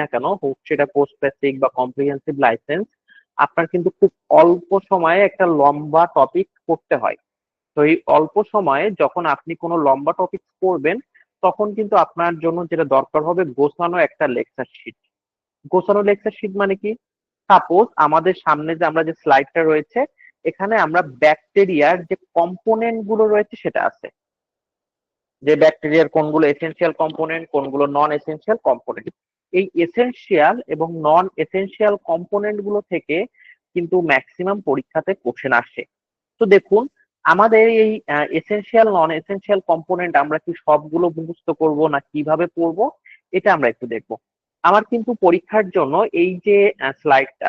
না কেন, হোক সেটা পোস্ট বেসিক বা কম্প্রিহেন্সিভ লাইসেন্স, আপনার কিন্তু খুব অল্প সময়ে একটা লম্বা টপিক পড়তে হয়। তো এই অল্প সময়ে যখন আপনি কোনো লম্বা টপিক পড়বেন, তখন কিন্তু আপনার জন্য যেটা দরকার হবে গোছানো একটা লেকচার শিট। গোছানো লেকচার শিট মানে কি? সাপোজ আমাদের সামনে যে আমরা যে স্লাইডটা রয়েছে, এখানে আমরা ব্যাকটেরিয়ার যে কম্পোনেন্ট গুলো রয়েছে সেটা আছে, যে ব্যাকটেরিয়ার কোনগুলো এসেনশিয়াল কম্পোনেন্ট, কোনগুলো নন এসেনশিয়াল কম্পোনেন্ট। এই এসেনশিয়াল এবং নন এসেনশিয়াল কম্পোনেন্ট গুলো থেকে কিন্তু ম্যাক্সিমাম পরীক্ষাতে কোশ্চেন আসে। তো দেখুন, আমাদের এই এসেনশিয়াল নন এসেনশিয়াল কম্পোনেন্ট আমরা কি সবগুলো মুখস্থ করব না কিভাবে পড়বো, এটা আমরা একটু দেখবো। আমার কিন্তু পরীক্ষার জন্য এই যে স্লাইডটা,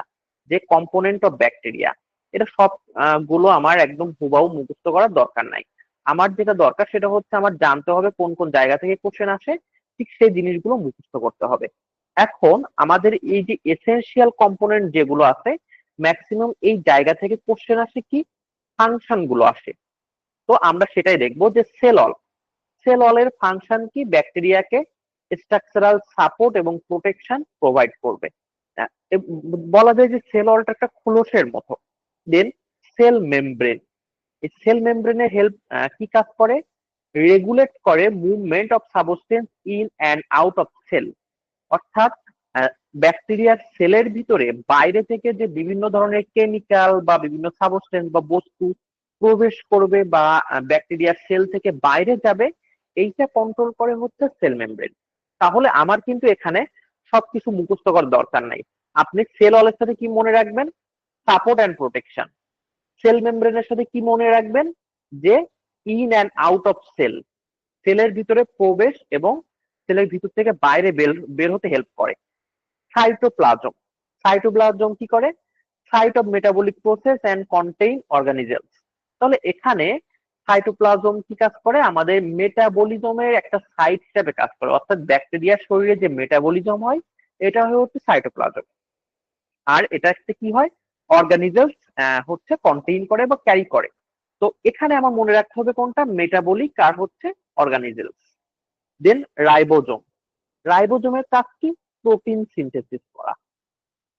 যে কম্পোনেন্ট অফ ব্যাকটেরিয়া, এটা সব গুলো আমার একদম হুবাহু মুখস্থ করার দরকার নাই। আমার যেটা দরকার সেটা হচ্ছে আমার জানতে হবে কোন কোন জায়গা থেকে কোশ্চেন আসে, ঠিক সেই জিনিসগুলো মুখস্থ করতে হবে। এখন আমাদের এই যে এসেনশিয়াল কম্পোনেন্ট যেগুলো আছে, ম্যাক্সিমাম এই জায়গা থেকে কোশ্চেন আসে কি, ফাংশন গুলো আসে। তো আমরা সেটাই দেখবো যে সেল এর ফাংশন কি, ব্যাকটেরিয়াকে স্ট্রাকচারাল সাপোর্ট এবং প্রোটেকশন প্রোভাইড করবে। আহ, বলা যায় যে সেল অলটা একটা খোলসের মতো। দেন সেল মেমব্রেন, এই সেল মেমব্রেনের হেল্প কি কাজ করে, রেগুলেট করে movement of substance in and out of cell. অর্থাৎ ব্যাকটেরিয়ার সেলের ভিতরে বাইরে থেকে যে বিভিন্ন ধরনের কেমিক্যাল বা বিভিন্ন সাবস্টেন্স বা বস্তু প্রবেশ করবে বা ব্যাকটেরিয়ার সেল থেকে বাইরে যাবে, এইটা কন্ট্রোল করে হচ্ছে সেল মেমব্রেন। তাহলে আমার কিন্তু এখানে সবকিছু মুখস্থ করার দরকার নাই। আপনি সেল ওয়ালের সাথে কি মনে রাখবেন, সাপোর্ট অ্যান্ড প্রোটেকশন। সেল মেমব্রেনের সাথে কি মনে রাখবেন, যে in and out of cell, সেলের ভিতরে প্রবেশ এবং সেলের ভিতর থেকে বাইরে বের হতে হেল্প করে। সাইটোপ্লাজম, সাইটোপ্লাজম কি করে, site of metabolic process and contain organisms. তাহলে এখানে সাইটোপ্লাজম কি কাজ করে, আমাদের মেটাবলিজমের একটা সাইট হিসেবে কাজ করে। অর্থাৎ ব্যাকটেরিয়ার শরীরে যে মেটাবলিজম হয়, এটা হচ্ছে সাইটোপ্লাজম। আর এটা কি হয়, অর্গানিজমস হচ্ছে কন্টেইন করে বা ক্যারি করে। তো এখানে আমার মনে রাখতে হবে কোনটা, মেটাবলিক আর হচ্ছে অর্গানিজমস। দেন রাইবোজোম, রাইবোজোমের কাজ কি, প্রোটিন সিনথেসিস করা।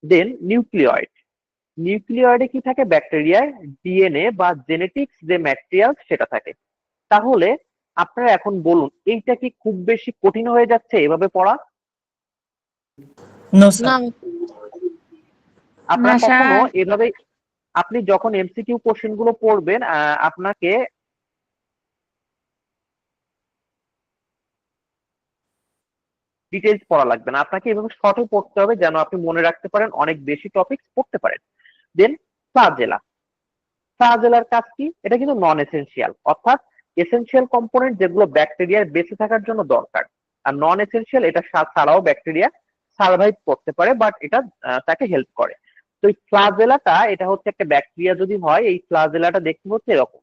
দেন নিউক্লিয়েড, নিউক্লিয়েডে কি থাকে, ব্যাকটেরিয়ার ডিএনএ বা জেনেটিক্স যে ম্যাটেরিয়াল সেটা থাকে। তাহলে আপনারা এখন বলুন, এইটা কি খুব বেশি কঠিন হয়ে যাচ্ছে এভাবে পড়া? নো না স্যার। আপনারা না কখনো স্যার, এভাবে, আপনি যখন এমসিকিউ কোশ্চেন গুলো পড়বেন, আপনাকে ডিটেলস পড়া লাগবে না, আপনাকে এভাবে শর্টে পড়তে হবে যেন আপনি মনে রাখতে পারেন, অনেক বেশি টপিক পড়তে পারেন। দেন ফ্লাজেলা, ফ্লাজেলার কাজ কি, এটা কিন্তু নন এসেনশিয়াল, অর্থাৎ এসেনশিয়াল কম্পোনেন্ট যেগুলো ব্যাকটেরিয়ার বেঁচে থাকার জন্য দরকার, আর নন এসেনশিয়াল এটা ছাড়াও ব্যাকটেরিয়া সার্ভাইভ করতে পারে, বাট এটা তাকে হেল্প করে। তো এই ফ্লাজেলাটা, এটা হচ্ছে একটা ব্যাকটেরিয়া যদি হয়, এই ফ্লাজেলাটা দেখতে হচ্ছে এরকম,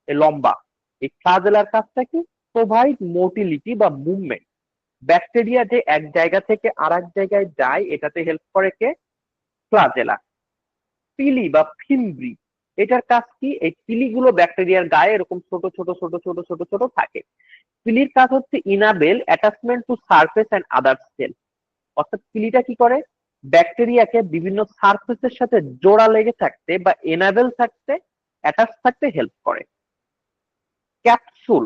এই লম্বা। এই ফ্লাজেলার কাজটা কি, প্রোভাইড মোটিলিটি বা মুভমেন্ট। ব্যাকটেরিয়া যে এক জায়গা থেকে আর এক জায়গায় যায়, এটাতে হেল্প করে কে, ফ্লাজেলা। পিলি বা ফিমব্রি, এটার কাজ কি, এই পিলিগুলো ব্যাকটেরিয়ার গায়ে এরকম ছোট ছোট ছোট ছোট ছোট ছোট থাকে। পিলির কাজ হচ্ছে enable attachment to surface and other cell. অর্থাৎ পিলিটা কি করে, ব্যাকটেরিয়াকে বিভিন্ন সারফেসের সাথে জোড়া লেগে থাকতে বা এনাবেল থাকতে, অ্যাটাচ থাকতে হেল্প করে। ক্যাপসুল,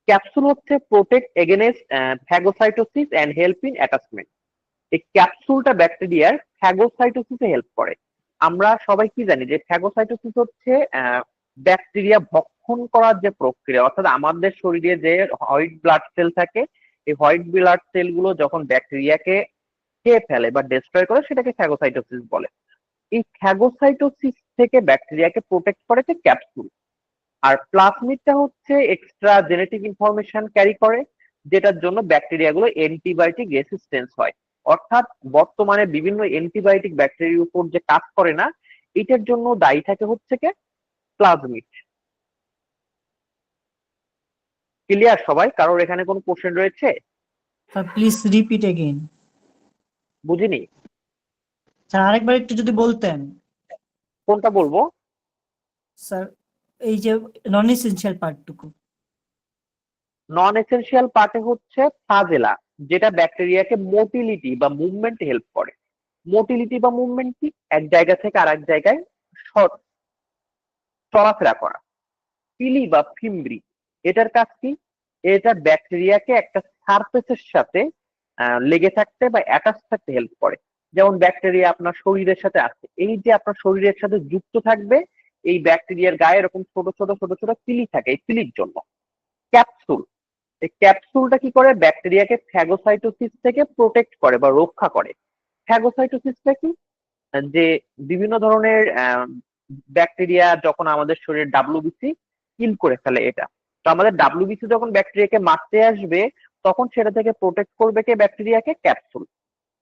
ক্যাপসুল হচ্ছে protect against phagocytosis and help in attachment. এই ক্যাপসুলটা ব্যাকটেরিয়ার ফ্যাগোসাইটোসিসে হেল্প করে। আমরা সবাই কি জানি যে ফ্যাগোসাইটোসিস হচ্ছে ব্যাকটেরিয়া ভক্ষণ করার যে প্রক্রিয়া। অর্থাৎ আমাদের শরীরে যে হোয়াইট ব্লাড সেল থাকে, এই হোয়াইট ব্লাড সেল গুলো যখন ব্যাকটেরিয়াকে খেয়ে ফেলে বা ডিস্ট্রয় করে, সেটাকে ফ্যাগোসাইটোসিস বলে। এই ফ্যাগোসাইটোসিস থেকে ব্যাকটেরিয়াকে প্রোটেক্ট করে যে ক্যাপসুল। আর প্লাজমিডটা হচ্ছে এক্সট্রা জেনেটিক ইনফরমেশন ক্যারি করে, যেটার জন্য ব্যাকটেরিয়া গুলো অ্যান্টিবায়োটিক রেসিস্টেন্স হয়। অর্থাৎ বর্তমানে বিভিন্ন অ্যান্টিবায়োটিক ব্যাকটেরিয়ার উপর যে কাজ করে না, এটার জন্য দায়ী থাকে হচ্ছে কে, প্লাজমিড। ক্লিয়ার সবাই? কারোর এখানে কোনো কোশ্চেন রয়েছে? Sir please repeat again. বুঝিনি। স্যার আরেকবার একটু যদি বলতেন। কোনটা বলবো? স্যার এই যে নন এসেনশিয়াল পার্টটুকু। নন এসেনশিয়াল পার্টে হচ্ছে ফ্লাজেলা, যেটা ব্যাকটেরিয়াকে মোটিলিটি বা মুভমেন্টে হেল্প করে। মোটিলিটি বা মুভমেন্ট কি? এক জায়গা থেকে আরেক জায়গায় চলাফেরা করা। পিলি বা ফিমব্রি, এটার কাজ কি? এটা ব্যাকটেরিয়াকে একটা সারফেসের সাথে লেগে থাকতে বা অ্যাটাচ থাকতে হেল্প করে। যেমন ব্যাকটেরিয়া আপনার শরীরের সাথে আছে, এই যে আপনার শরীরের সাথে যুক্ত থাকবে, এই ব্যাকটেরিয়ার গায়ে এরকম ছোট ছোট ছোট ছোট পিলি থাকে, এই পিলির জন্য। ক্যাপসুল, এই ক্যাপসুলটা কি করে? ব্যাকটেরিয়াকে ফ্যাগোসাইটোসিস থেকে প্রোটেক্ট করে বা রক্ষা করে। ফ্যাগোসাইটোসিসটা কি? যে বিভিন্ন ধরনের ব্যাকটেরিয়া যখন আমাদের শরীরে ডাব্লিউবিসি কিল করে ফেলে, এটা তো আমাদের ডাব্লিউবিসি যখন ব্যাকটেরিয়াকে মারতে আসবে, তখন সেটা থেকে প্রোটেক্ট করবে কে? ব্যাকটেরিয়াকে ক্যাপসুল।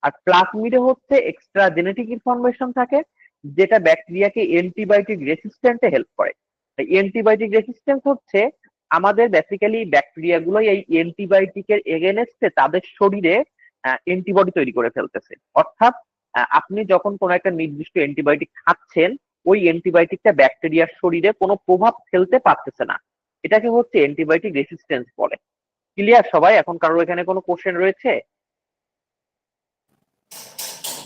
আর প্লাজমিডে হচ্ছে এক্সট্রা জেনেটিক ইনফরমেশন থাকে, যেটা ব্যাকটেরিয়াকে অ্যান্টিবায়োটিক রেসিস্ট্যান্টে হেল্প করে। অ্যান্টিবায়োটিক রেসিস্ট্যান্স হচ্ছে আমাদের বেসিক্যালি ব্যাকটেরিয়া গুলো এই অ্যান্টিবায়োটিকের এগেনস্টে তাদের শরীরে অ্যান্টিবডি তৈরি করে ফেলতেছে। অর্থাৎ আপনি যখন কোনো একটা নির্দিষ্ট অ্যান্টিবায়োটিক খাচ্ছেন, ওই অ্যান্টিবায়োটিকটা ব্যাকটেরিয়ার শরীরে কোনো প্রভাব ফেলতে পারতেছে না, এটাকে হচ্ছে অ্যান্টিবায়োটিক রেসিস্ট্যান্স বলে। ক্লিয়ার সবাই? এখন কারোর এখানে কোনো কোশ্চেন রয়েছে?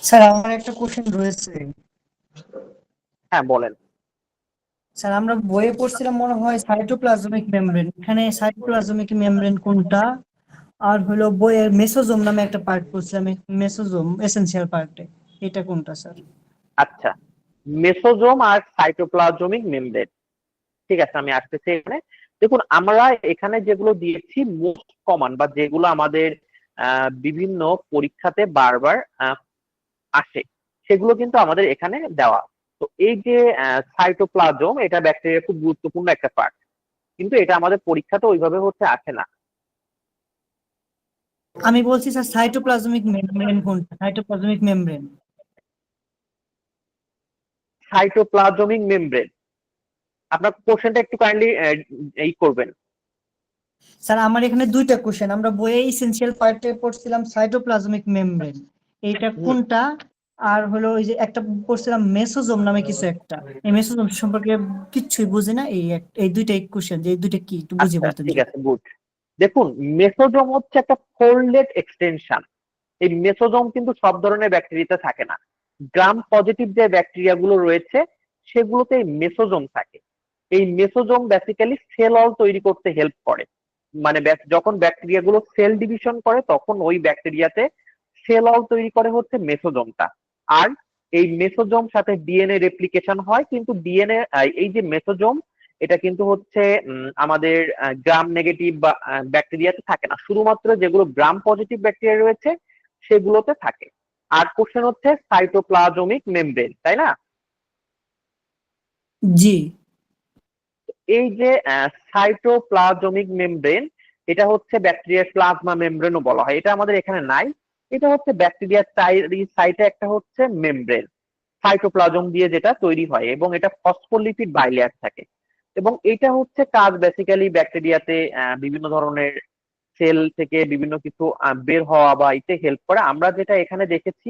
স্যার আমার একটা কোশ্চেন রয়েছে। হ্যাঁ বলেন। স্যার আমরা বইয়ে পড়ছিলাম মনে হয় সাইটোপ্লাজমিক মেমব্রেন, এখানে সাইটোপ্লাজমিক মেমব্রেন কোনটা? আর হলো বইয়ের মেসোজোম নামে একটা পার্ট পড়ছিলাম, মেসোজোম এসেনশিয়াল পার্টে, এটা কোনটা স্যার? আচ্ছা, মেসোজোম আর সাইটোপ্লাজমিক মেমব্রেন, ঠিক আছে আমি আসতেছি এখানে। দেখুন, আমরা এখানে যেগুলো দিয়েছি মোস্ট কমন বা যেগুলো আমাদের বিভিন্ন পরীক্ষাতে বারবার আসে, সেগুলো কিন্তু আমাদের এখানে দেওয়া। তো এই যে সাইটোপ্লাজম, এটা ব্যাকটেরিয়ার খুব গুরুত্বপূর্ণ একটা পার্ট, কিন্তু এটা আমাদের পরীক্ষাতে ওইভাবে হচ্ছে আসে না। আমি বলছি স্যার সাইটোপ্লাজমিক মেমব্রেন কোনটা, সাইটোপ্লাজমিক মেমব্রেন। সাইটোপ্লাজমিক মেমব্রেন, আপনার কোশ্চেনটা একটু কাইন্ডলি এই করবেন। স্যার আমার এখানে দুইটা কোশ্চেন, আমরা বইয়ে এসেনশিয়াল পার্টে পড়ছিলাম সাইটোপ্লাজমিক মেমব্রেন, এইটা হুম, কোনটা? আর হলো ওই যে একটা পড়ছিলাম মেসোজোম নামে কিছু একটা, এই মেসোজোম সম্পর্কে কিচ্ছুই বুঝি না, এই দুইটাই কোশ্চেন, যে এই দুইটা কি একটু বুঝিয়ে আচ্ছা বলতেন ঠিক যদি। আছে, গুড। দেখুন, মেসোজোম হচ্ছে একটা ফোল্ডেড এক্সটেনশন। এই মেসোজোম কিন্তু সব ধরনের ব্যাকটেরিয়াতে থাকে না। গ্রাম পজিটিভ যে ব্যাকটেরিয়া গুলো রয়েছে, সেগুলোতে এই মেসোজোম থাকে। এই মেসোজোম বেসিক্যালি সেল ওয়াল তৈরি করতে হেল্প করে। মানে যখন ব্যাকটেরিয়া গুলো সেল ডিভিশন করে, তখন ওই ব্যাকটেরিয়াতে সেল ওয়াল তৈরি করে হচ্ছে মেসোজোমটা। আর এই মেসোজোম সাথে ডিএনএ রেপ্লিকেশন হয়, কিন্তু ডিএনএ, এই যে মেসোজোম, এটা কিন্তু হচ্ছে আমাদের গ্রাম নেগেটিভ বা ব্যাকটেরিয়াতে থাকে না, শুধুমাত্র যেগুলো গ্রাম পজিটিভ ব্যাকটেরিয়া রয়েছে সেগুলোতে থাকে। আর কোশ্চেন হচ্ছে সাইটোপ্লাজমিক মেমব্রেন, তাই না? জি। এই যে সাইটোপ্লাজমিক মেমব্রেন, এটা হচ্ছে ব্যাকটেরিয়ার প্লাজমা মেমব্রেনও বলা হয়, এটা আমাদের এখানে নাই। এটা হচ্ছে ব্যাকটেরিয়ার সাইটে একটা হচ্ছে মেমব্রেন, সাইটোপ্লাজম দিয়ে যেটা তৈরি হয়, এবং এটা ফসফোলিপিড বাইলেয়ার থাকে। এবং এটা হচ্ছে কাজ বেসিক্যালি ব্যাকটেরিয়াতে বিভিন্ন ধরনের সেল থেকে বিভিন্ন কিছু বের হওয়া বা এতে হেল্প করে। আমরা যেটা এখানে দেখেছি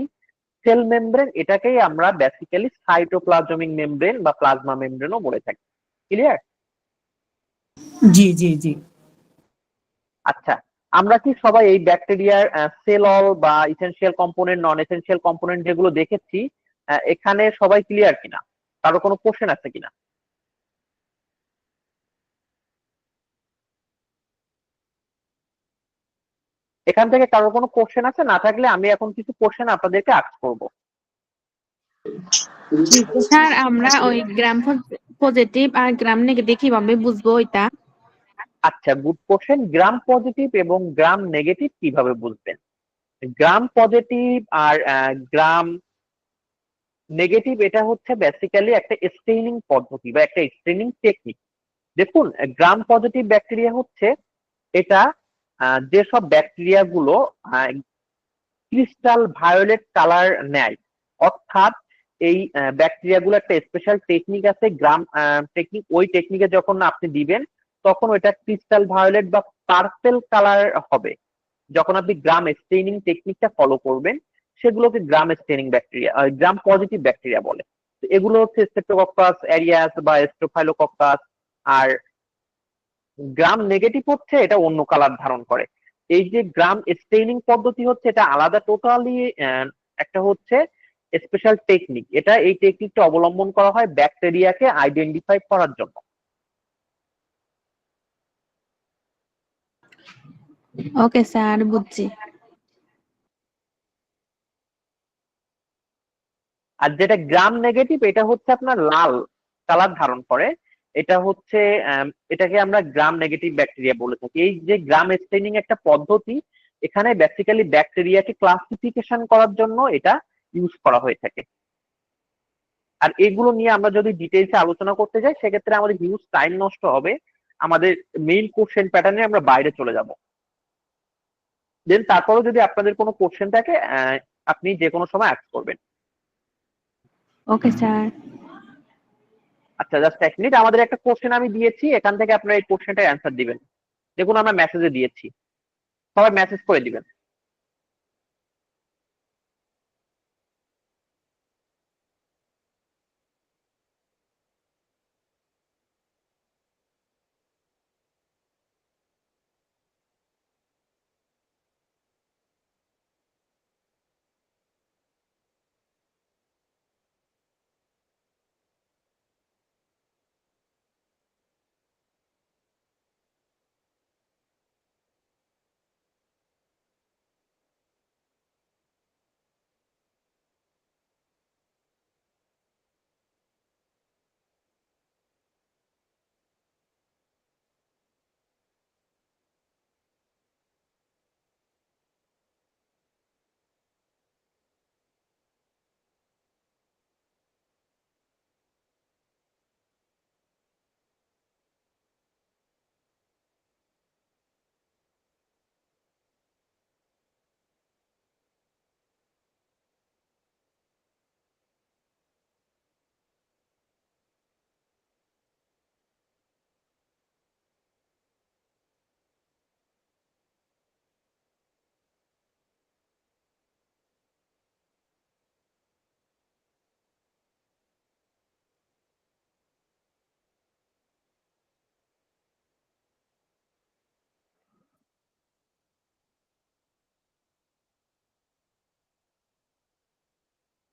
সেল মেমব্রেন, এটাকেই আমরা বেসিক্যালি সাইটোপ্লাজমিক মেমব্রেন বা প্লাজমা মেমব্রেনও বলে থাকি। ক্লিয়ার? জি জি জি। আচ্ছা, আমরা কি সবাই এই ব্যাকটেরিয়ার সেল অল বা ইসেনশিয়াল কম্পোনেন্ট, নন এসেনশিয়াল কম্পোনেন্ট যেগুলো দেখেছি, এখানে সবাই ক্লিয়ার কিনা? কারো কোনো কোশ্চেন আছে কিনা? এখান থেকে কারো কোনো কোশ্চেন আছে? না থাকলে আমি এখন কিছু কোশ্চেন আপনাদেরকে আস্ক করব। স্যার আমরা ওই গ্রাম পজিটিভ আর গ্রাম নেগেটিভ কিভাবে বুঝবো ওইটা? আচ্ছা, গুড কোশ্চেন। গ্রাম পজিটিভ এবং গ্রাম নেগেটিভ কিভাবে বুঝবেন? গ্রাম পজিটিভ আর গ্রাম নেগেটিভ, এটা হচ্ছে বেসিক্যালি একটা স্টেইনিং পদ্ধতি বা একটা স্টেইনিং টেকনিক। দেখুন, গ্রাম পজিটিভ ব্যাকটেরিয়া হচ্ছে এটা যেসব ব্যাকটেরিয়া গুলো ক্রিস্টাল ভায়োলেট কালার নেয়, অর্থাৎ এই ব্যাকটেরিয়া গুলো একটা স্পেশাল টেকনিক আছে, গ্রাম টেকনিক। ওই টেকনিকে যখন আপনি দিবেন, তখন ওইটা ক্রিস্টাল ভায়োলেট বা পার্পেল কালার হবে। যখন আপনি গ্রাম স্টেইনিং টেকনিকটা ফলো করবেন, সেগুলোকে gram staining bacteria, gram positive bacteria বলে। তো এগুলো হচ্ছে স্ট্রেপ্টোকক্কাস অ্যারিয়াস বা স্ট্রোফাইলোকক্কাস। আর গ্রাম নেগেটিভ হচ্ছে এটা অন্য কালার ধারণ করে। এই যে গ্রাম স্টেইনিং পদ্ধতি হচ্ছে এটা আলাদা টোটালি একটা হচ্ছে স্পেশাল টেকনিক। এটা এই টেকনিকটা অবলম্বন করা হয় ব্যাকটেরিয়াকে আইডেন্টিফাই করার জন্য। ওকে স্যার, বুঝছি। আর যেটা গ্রাম নেগেটিভ এটা হচ্ছে আপনার লাল কালার ধারণ করে। এটা হচ্ছে এটাকে আমরা গ্রাম নেগেটিভ ব্যাকটেরিয়া বলে থাকি। এই যে গ্রাম স্টেইনিং একটা পদ্ধতি, এখানে বেসিক্যালি ব্যাকটেরিয়াকে ক্লাসিফিকেশন করার জন্য এটা ইউজ করা হয়ে থাকে। আর এগুলো নিয়ে আমরা যদি ডিটেইলসে আলোচনা করতে যাই সেক্ষেত্রে আমাদের হিউজ টাইম নষ্ট হবে, আমাদের মেইন কোশ্চেন প্যাটার্নে আমরা বাইরে চলে যাব। দেন তারপরেও যদি আপনাদের কোনো কোশ্চেন থাকে আপনি যে কোনো সময় আস্ক করবেন। Okay sir. আচ্ছা, জাস্ট এক মিনিট, আমাদের একটা কোশ্চেন আমি দিয়েছি, এখান থেকে আপনারা এই কোশ্চেনটার অ্যান্সার দিবেন। দেখুন আমরা মেসেজে দিয়েছি, সবাই মেসেজ করে দিবেন।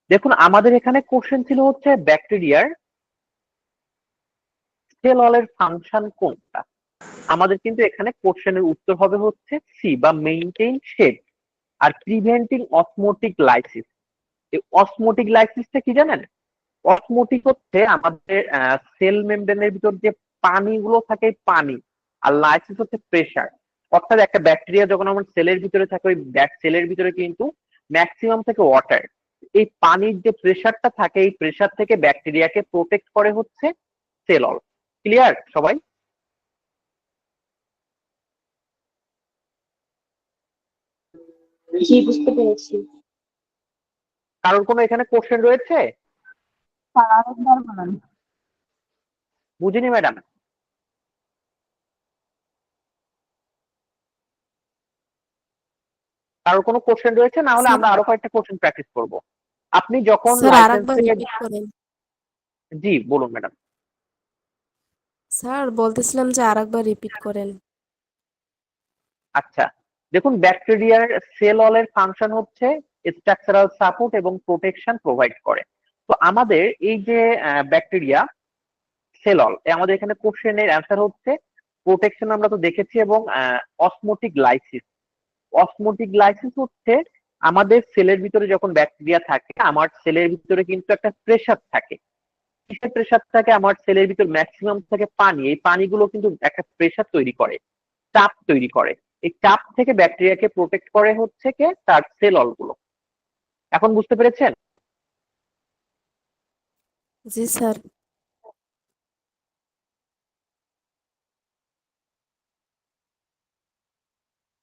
দেখুন আমাদের এখানে কোশ্চেন ছিল হচ্ছে ব্যাকটেরিয়ার সেল ওয়ালের ফাংশন কোনটা। আমাদের কিন্তু এখানে কোশ্চেনের উত্তর হবে হচ্ছে সি বা মেইনটেইন শেড আর প্রিভেন্টিং অসমোটিক লাইসিস। এই অসমোটিক লাইসিসটা কি জানেন? অসমোটিক হচ্ছে আমাদের সেল মেমব্রেনের ভিতর যে পানিগুলো থাকে পানি, আর লাইসিস হচ্ছে প্রেসার। অর্থাৎ একটা ব্যাকটেরিয়া যখন আমার সেলের ভিতরে থাকে ওই সেলের ভিতরে কিন্তু ম্যাক্সিমাম থাকে ওয়াটার। এই পানির যে প্রেসারটা থাকে এই প্রেসার থেকে ব্যাকটেরিয়াকে প্রোটেক্ট করে হচ্ছে সেল অল। ক্লিয়ার সবাই? জি, বুঝতে পেরেছি। কারোর কোনো এখানে কোশ্চেন রয়েছে? স্যার আরেকবার বলেন। বুঝিনি ম্যাডাম। কারোর কোনো কোশ্চেন রয়েছে? না হলে আমরা আরো কয়েকটা কোশ্চেন প্র্যাকটিস করব। আপনি যখন স্যার লাইসেন্স আরেকবার থেকে, রিপিট করেন। জি বলুন ম্যাডাম। স্যার বলতেছিলাম যে আরেকবার রিপিট করেন। আচ্ছা, দেখুন ব্যাকটেরিয়ার সেল ওয়ালের ফাংশন হচ্ছে স্ট্রাকচারাল সাপোর্ট এবং প্রোটেকশন প্রোভাইড করে। তো আমাদের এই যে ব্যাকটেরিয়া সেল ওয়াল, আমাদের এখানে কোশ্চেনের অ্যান্সার হচ্ছে প্রোটেকশন আমরা তো দেখেছি, এবং অসমোটিক লাইসিস। অসমোটিক লাইসিস হচ্ছে আমাদের সেলের ভিতরে যখন ব্যাকটেরিয়া থাকে, আমার সেলের ভিতরে কিন্তু একটা প্রেসার থাকে। কিসের প্রেসার থাকে? আমার সেলের ভিতর ম্যাক্সিমাম থাকে পানি। এই পানিগুলো কিন্তু একটা প্রেসার তৈরি করে, চাপ তৈরি করে। এই চাপ থেকে ব্যাকটেরিয়াকে প্রোটেক্ট করে হচ্ছে কে? তার সেল গুলো। এখন বুঝতে পেরেছেন? জি স্যার।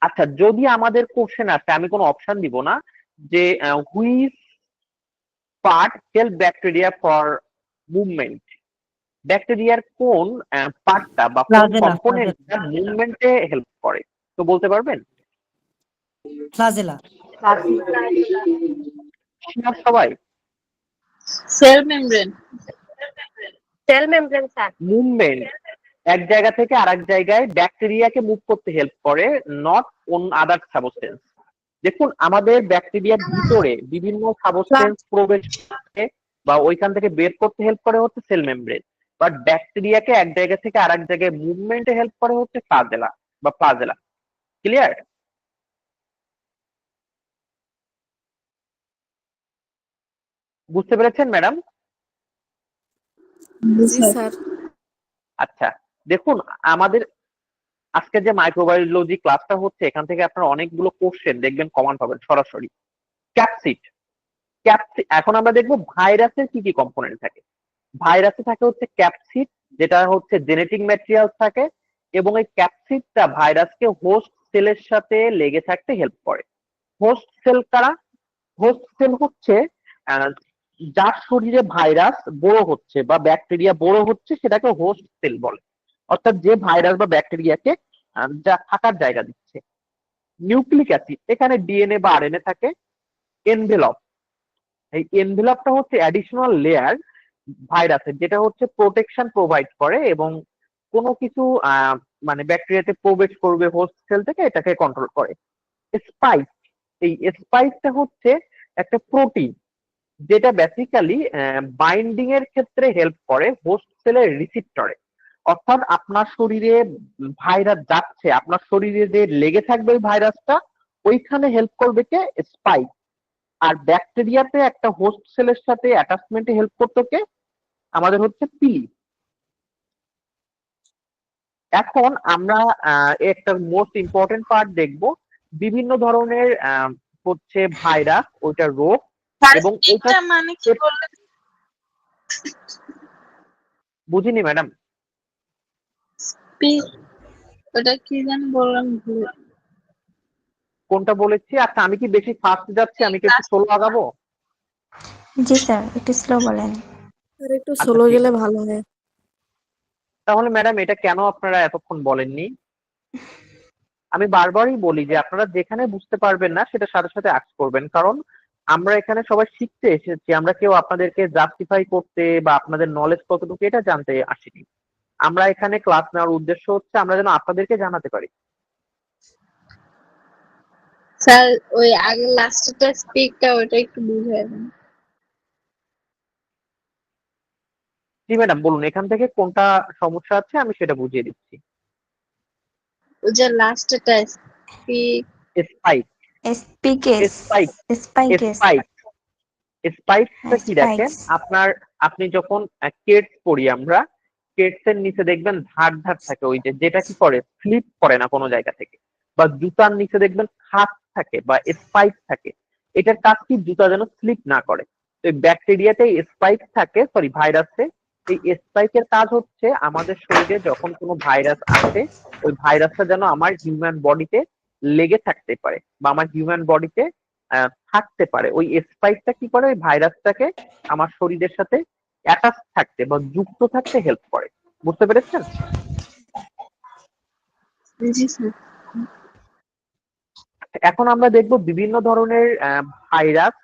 আচ্ছা, যদি আমাদের কোশ্চেন আসে, আমি কোনো অপশন দিব না, যে which part help bacteria for movement, ব্যাকটেরিয়ার কোন পার্টটা বা কোন ফ্লাজেলা, কম্পোনেন্টটা মুভমেন্টে হেল্প করে, তো বলতে পারবেন? ফ্লাজেলা। শিওর সবাই? Cell membrane. Cell membrane sir. Movement, এক জায়গা থেকে আরেক জায়গায় ব্যাকটেরিয়াকে মুভ করতে হেল্প করে, নট অন আদার সাবস্টেন্স। দেখুন আমাদের ব্যাকটেরিয়ার ভিতরে বিভিন্ন সাবস্টেন্স প্রবেশ করতে বা ওইখান থেকে বের করতে হেল্প করে হচ্ছে সেল মেমব্রেন, বাট ব্যাকটেরিয়াকে এক জায়গা থেকে আরেক জায়গায় মুভমেন্টে হেল্প করে হচ্ছে ফ্লাজেলা বা ফ্লাজেলা। ক্লিয়ার? বুঝতে পেরেছেন ম্যাডাম? জি স্যার। আচ্ছা, দেখুন আমাদের আজকে যে মাইক্রোবায়োলজি ক্লাসটা হচ্ছে, এখান থেকে আপনারা অনেকগুলো কোশ্চেন দেখবেন কমন পাবেন সরাসরি। ক্যাপসিড, এখন আমরা দেখবো ভাইরাসের কি কি কম্পোনেন্ট থাকে। ভাইরাসে থাকে হচ্ছে ক্যাপসিড, যেটা হচ্ছে জেনেটিক ম্যাটেরিয়াল থাকে, এবং এই ক্যাপসিডটা ভাইরাসকে হোস্ট সেলের সাথে লেগে থাকতে হেল্প করে। হোস্ট সেল কারা? হোস্ট সেল হচ্ছে আহ, যার শরীরে ভাইরাস বড় হচ্ছে বা ব্যাকটেরিয়া বড় হচ্ছে সেটাকে হোস্ট সেল বলে, অর্থাৎ যে ভাইরাস বা ব্যাকটেরিয়াকে যা থাকার জায়গা দিচ্ছে। নিউক্লিক অ্যাসিড, এখানে ডিএনএ বা আরএনএ থাকে। এনভেলপ, এই এনভেলপটা হচ্ছে অ্যাডিশনাল লেয়ার ভাইরাসের, যেটা হচ্ছে প্রোটেকশন প্রোভাইড করে এবং কোনো কিছু মানে ব্যাকটেরিয়াতে প্রবেশ করবে হোস্ট সেল থেকে এটাকে কন্ট্রোল করে। স্পাইক, এই স্পাইকটা হচ্ছে একটা প্রোটিন যেটা বেসিক্যালি বাইন্ডিং এর ক্ষেত্রে হেল্প করে হোস্ট সেলের রিসিপ্টরে, অর্থাৎ আপনার শরীরে ভাইরাস যাচ্ছে, আপনার শরীরে যে লেগে থাকবে ওই ভাইরাসটা, ওইখানে হেল্প করবে কে? স্পাইক। আর ব্যাকটেরিয়াতে একটা হোস্ট সেলের সাথে অ্যাটাচমেন্টে হেল্প করতো কে? আমাদের হচ্ছে পিলি। এখন আমরা একটা মোস্ট ইম্পর্টেন্ট পার্ট দেখব, বিভিন্ন ধরনের হচ্ছে ভাইরাস, ওইটা রোগ এবং ওইটা মানে কি বললেন? বুঝিনি ম্যাডাম। ওটা কি জানি বললাম ভুলে। কোনটা বলেছি? আচ্ছা, আমি কি বেশি ফাস্ট যাচ্ছি? আমি কি একটু স্লো আগাবো? জি স্যার, একটু স্লো বলেন। আর একটু আচ্ছা স্লো ঠিক গেলে আছে। ভালো হয়। তাহলে ম্যাডাম এটা কেন আপনারা এতক্ষণ বলেননি? আমি বারবারই বলি যে আপনারা যেখানে বুঝতে পারবেন না সেটা সাথে সাথে আস্ক করবেন, কারণ আমরা এখানে সবাই শিখতে এসেছি, আমরা কেউ আপনাদেরকে জাস্টিফাই করতে বা আপনাদের নলেজ কতটুকু এটা জানতে আসিনি। আমরা এখানে ক্লাস নেওয়ার উদ্দেশ্য হচ্ছে আমরা যেন আপনাদেরকে জানাতে পারি। স্যার ওই আগে লাস্টেরটা স্পিকটা ওটা একটু বুঝাই দেন। জি ম্যাডাম বলুন, এখান থেকে কোনটা সমস্যা আছে আমি সেটা বুঝিয়ে দিচ্ছি। ওই যে লাস্টেরটা স্পিক। স্পাইক, স্পিকেস, স্পাইক, স্পাইকেস, স্পাইক, স্পাইকটা কি দেখেন, স্পাইকস। আপনি যখন কেটস পড়ি আমরা, কেটস এর নিচে দেখবেন ধার ধার থাকে, ওই যে যেটা কি করে স্লিপ করে না কোনো জায়গা থেকে, বা জুতার নিচে দেখবেন খাত থাকে বা স্পাইক থাকে। এটার কাজ কি? জুতা যেন স্লিপ না করে। তো ব্যাকটেরিয়াতে স্পাইক থাকে, সরি ভাইরাসে এই স্পাইকের কাজ হচ্ছে আমাদের শরীরে যখন কোনো ভাইরাস আসে, ওই ভাইরাসটা যেন আমার হিউম্যান বডিতে লেগে থাকতে পারে বা আমার হিউম্যান বডিতে থাকতে পারে। ওই স্পাইকটা কি করে? ওই ভাইরাসটাকে আমার শরীরের সাথে অ্যাটাচ থাকতে বা যুক্ত থাকতে হেল্প করে। বুঝতে পেরেছেন? জি স্যার। এখন আমরা দেখব বিভিন্ন ধরনের ভাইরাস,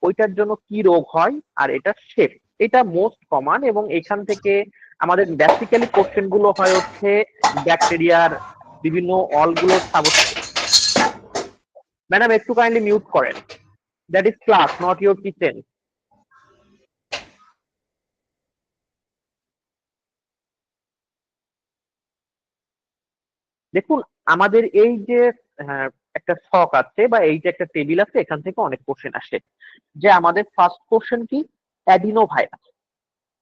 ওইটার জন্য কি রোগ হয় আর এটা শেপ। এটা মোস্ট কমন এবং এখান থেকে আমাদের বেসিক্যালি কোশ্চেন গুলো হয় হচ্ছে ব্যাকটেরিয়ার বিভিন্ন অলগুলোর সাবস্টেন্স। ম্যাডাম একটু কাইন্ডলি মিউট করেন। That is class, not your kitchen. দেখুন আমাদের এই যে একটা ছক আছে বা এই যে একটা টেবিল আছে, এখান থেকে অনেক কোশ্চেন আসে। যে আমাদের ফার্স্ট কোশ্চেন কি? Adeno virus.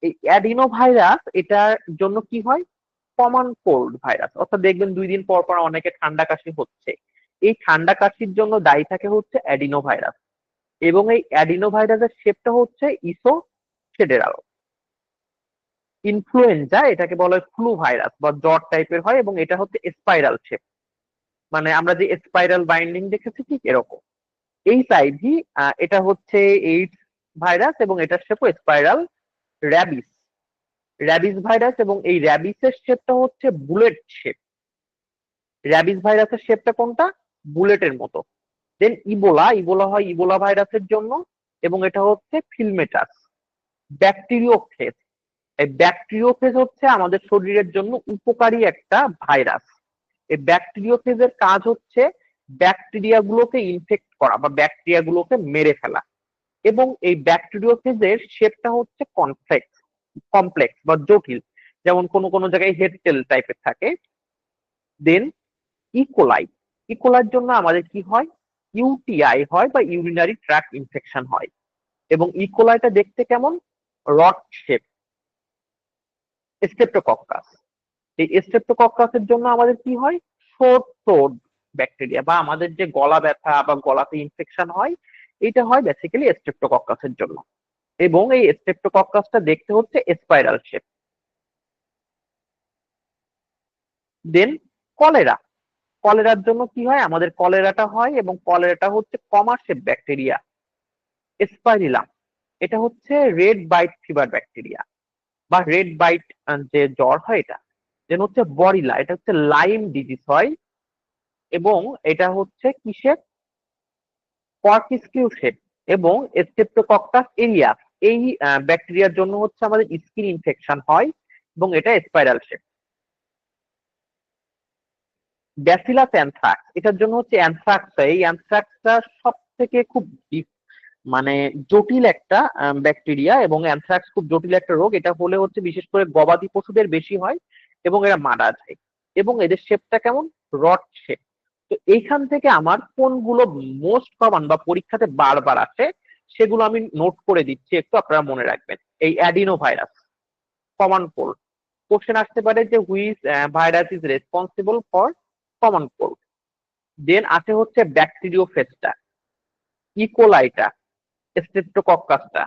এই অ্যাডিনো ভাইরাস এটার জন্য কি হয়? কমন কোল্ড ভাইরাস, অর্থাৎ দেখবেন 2 দিন পর পর অনেকে ঠান্ডা কাশি হচ্ছে। এই ঠান্ডা কাশির জন্য দায়ী থাকে হচ্ছে অ্যাডিনো ভাইরাস, এবং এই অ্যাডিনো ভাইরাসের শেপটা হচ্ছে ইসো ফেডেরাল। ইনফ্লুয়েঞ্জা, এটাকে বলা হয় ফ্লু ভাইরাস বা জ্বর টাইপের হয়, এবং এটা হচ্ছে স্পাইরাল শেপ, মানে আমরা যে স্পাইরাল বাইন্ডিং দেখেছি ঠিক এরকম। এইচআইভি, এটা হচ্ছে এইডস ভাইরাস এবং এটার শেপও স্পাইরাল। র্যাবিস, র্যাবিস ভাইরাস, এবং এই র্যাবিসের শেপটা হচ্ছে বুলেট শেপ। র্যাবিস ভাইরাসের শেপটা কোনটা? বুলেটের মতো। দেন ইবোলা, ইবোলা হয় ইবোলা ভাইরাসের জন্য এবং এটা হচ্ছে ফিলমেটাস। ব্যাকটেরিওফেজ, এই ব্যাকটেরিওফেজ হচ্ছে আমাদের শরীরের জন্য উপকারী একটা ভাইরাস। এই ব্যাকটেরিওফেজের কাজ হচ্ছে ব্যাকটেরিয়া গুলোকে ইনফেক্ট করা বা ব্যাকটেরিয়া গুলোকে মেরে ফেলা। এবং এই ব্যাকটেরিওফেজের শেপটা হচ্ছে কমপ্লেক্স বা জটিল, যেমন কোন কোন জায়গায় হেড টেল টাইপের থাকে। দেন ইকোলাই, ইকোলার জন্য আমাদের কি হয়, ইউটিআই হয় বা ইউরিনারি ট্র্যাক্ট ইনফেকশন হয়। এবং ইকোলাইটা দেখতে কেমন, রড শেপ। স্ট্রেপ্টোকক্কাস, এই স্ট্রেপ্টোকক্কাসের জন্য আমাদের কি হয়, শর্ট থ্রোট ব্যাকটেরিয়া বা আমাদের যে গলা ব্যথা বা গলাতে ইনফেকশন হয়, এটা হয় বেসিক্যালি স্ট্রেপ্টোকক্কাসের জন্য। এবং এই স্ট্রেপ্টোকক্কাসটা দেখতে হচ্ছে স্পাইরাল শেপ। দেন কলেরা, কলেরার জন্য কি হয়, আমাদের কলেরাটা হয় এবং কলেরাটা হচ্ছে কমা শেপ ব্যাকটেরিয়া। স্পাইরিলাম, এটা হচ্ছে রেড বাইট ফিভার ব্যাকটেরিয়া বা রেড বাইট যে জ্বর হয় এটা। দেন হচ্ছে বরিলা, এটা হচ্ছে লাইম ডিজিজ হয় এবং এটা হচ্ছে কিসের, কর্কিস্কিউ শেপ। এবং স্ট্রেপ্টোকক্কাস এরিয়াস, এই ব্যাকটেরিয়ার জন্য হচ্ছে আমাদের স্কিন ইনফেকশন হয় এবং এটা স্পাইরাল শেপ। ব্যাসিলাস অ্যানথ্রাক্স, এটার জন্য হচ্ছে অ্যানথ্রাক্স। এই অ্যানথ্রাক্সটা সব থেকে খুব মানে জটিল একটা ব্যাকটেরিয়া এবং অ্যানথ্রাক্স খুব জটিল একটা রোগ। এটা হলে হচ্ছে বিশেষ করে গবাদি পশুদের বেশি হয় এবং এরা মারা যায়। এবং এদের শেপটা কেমন, রড শেপ। তো এইখান থেকে আমার কোনগুলো মোস্ট কমন বা পরীক্ষাতে বারবার আসে সেগুলো আমি নোট করে দিচ্ছি, একটু আপনারা মনে রাখবেন। এই adeno virus, common cold. Question আসতে পারে যে which virus is responsible for common cold. Then আছে হচ্ছে ব্যাকটেরিওফেজটা, ইকোলাইটা, স্ট্রেপ্টোকক্কাসটা।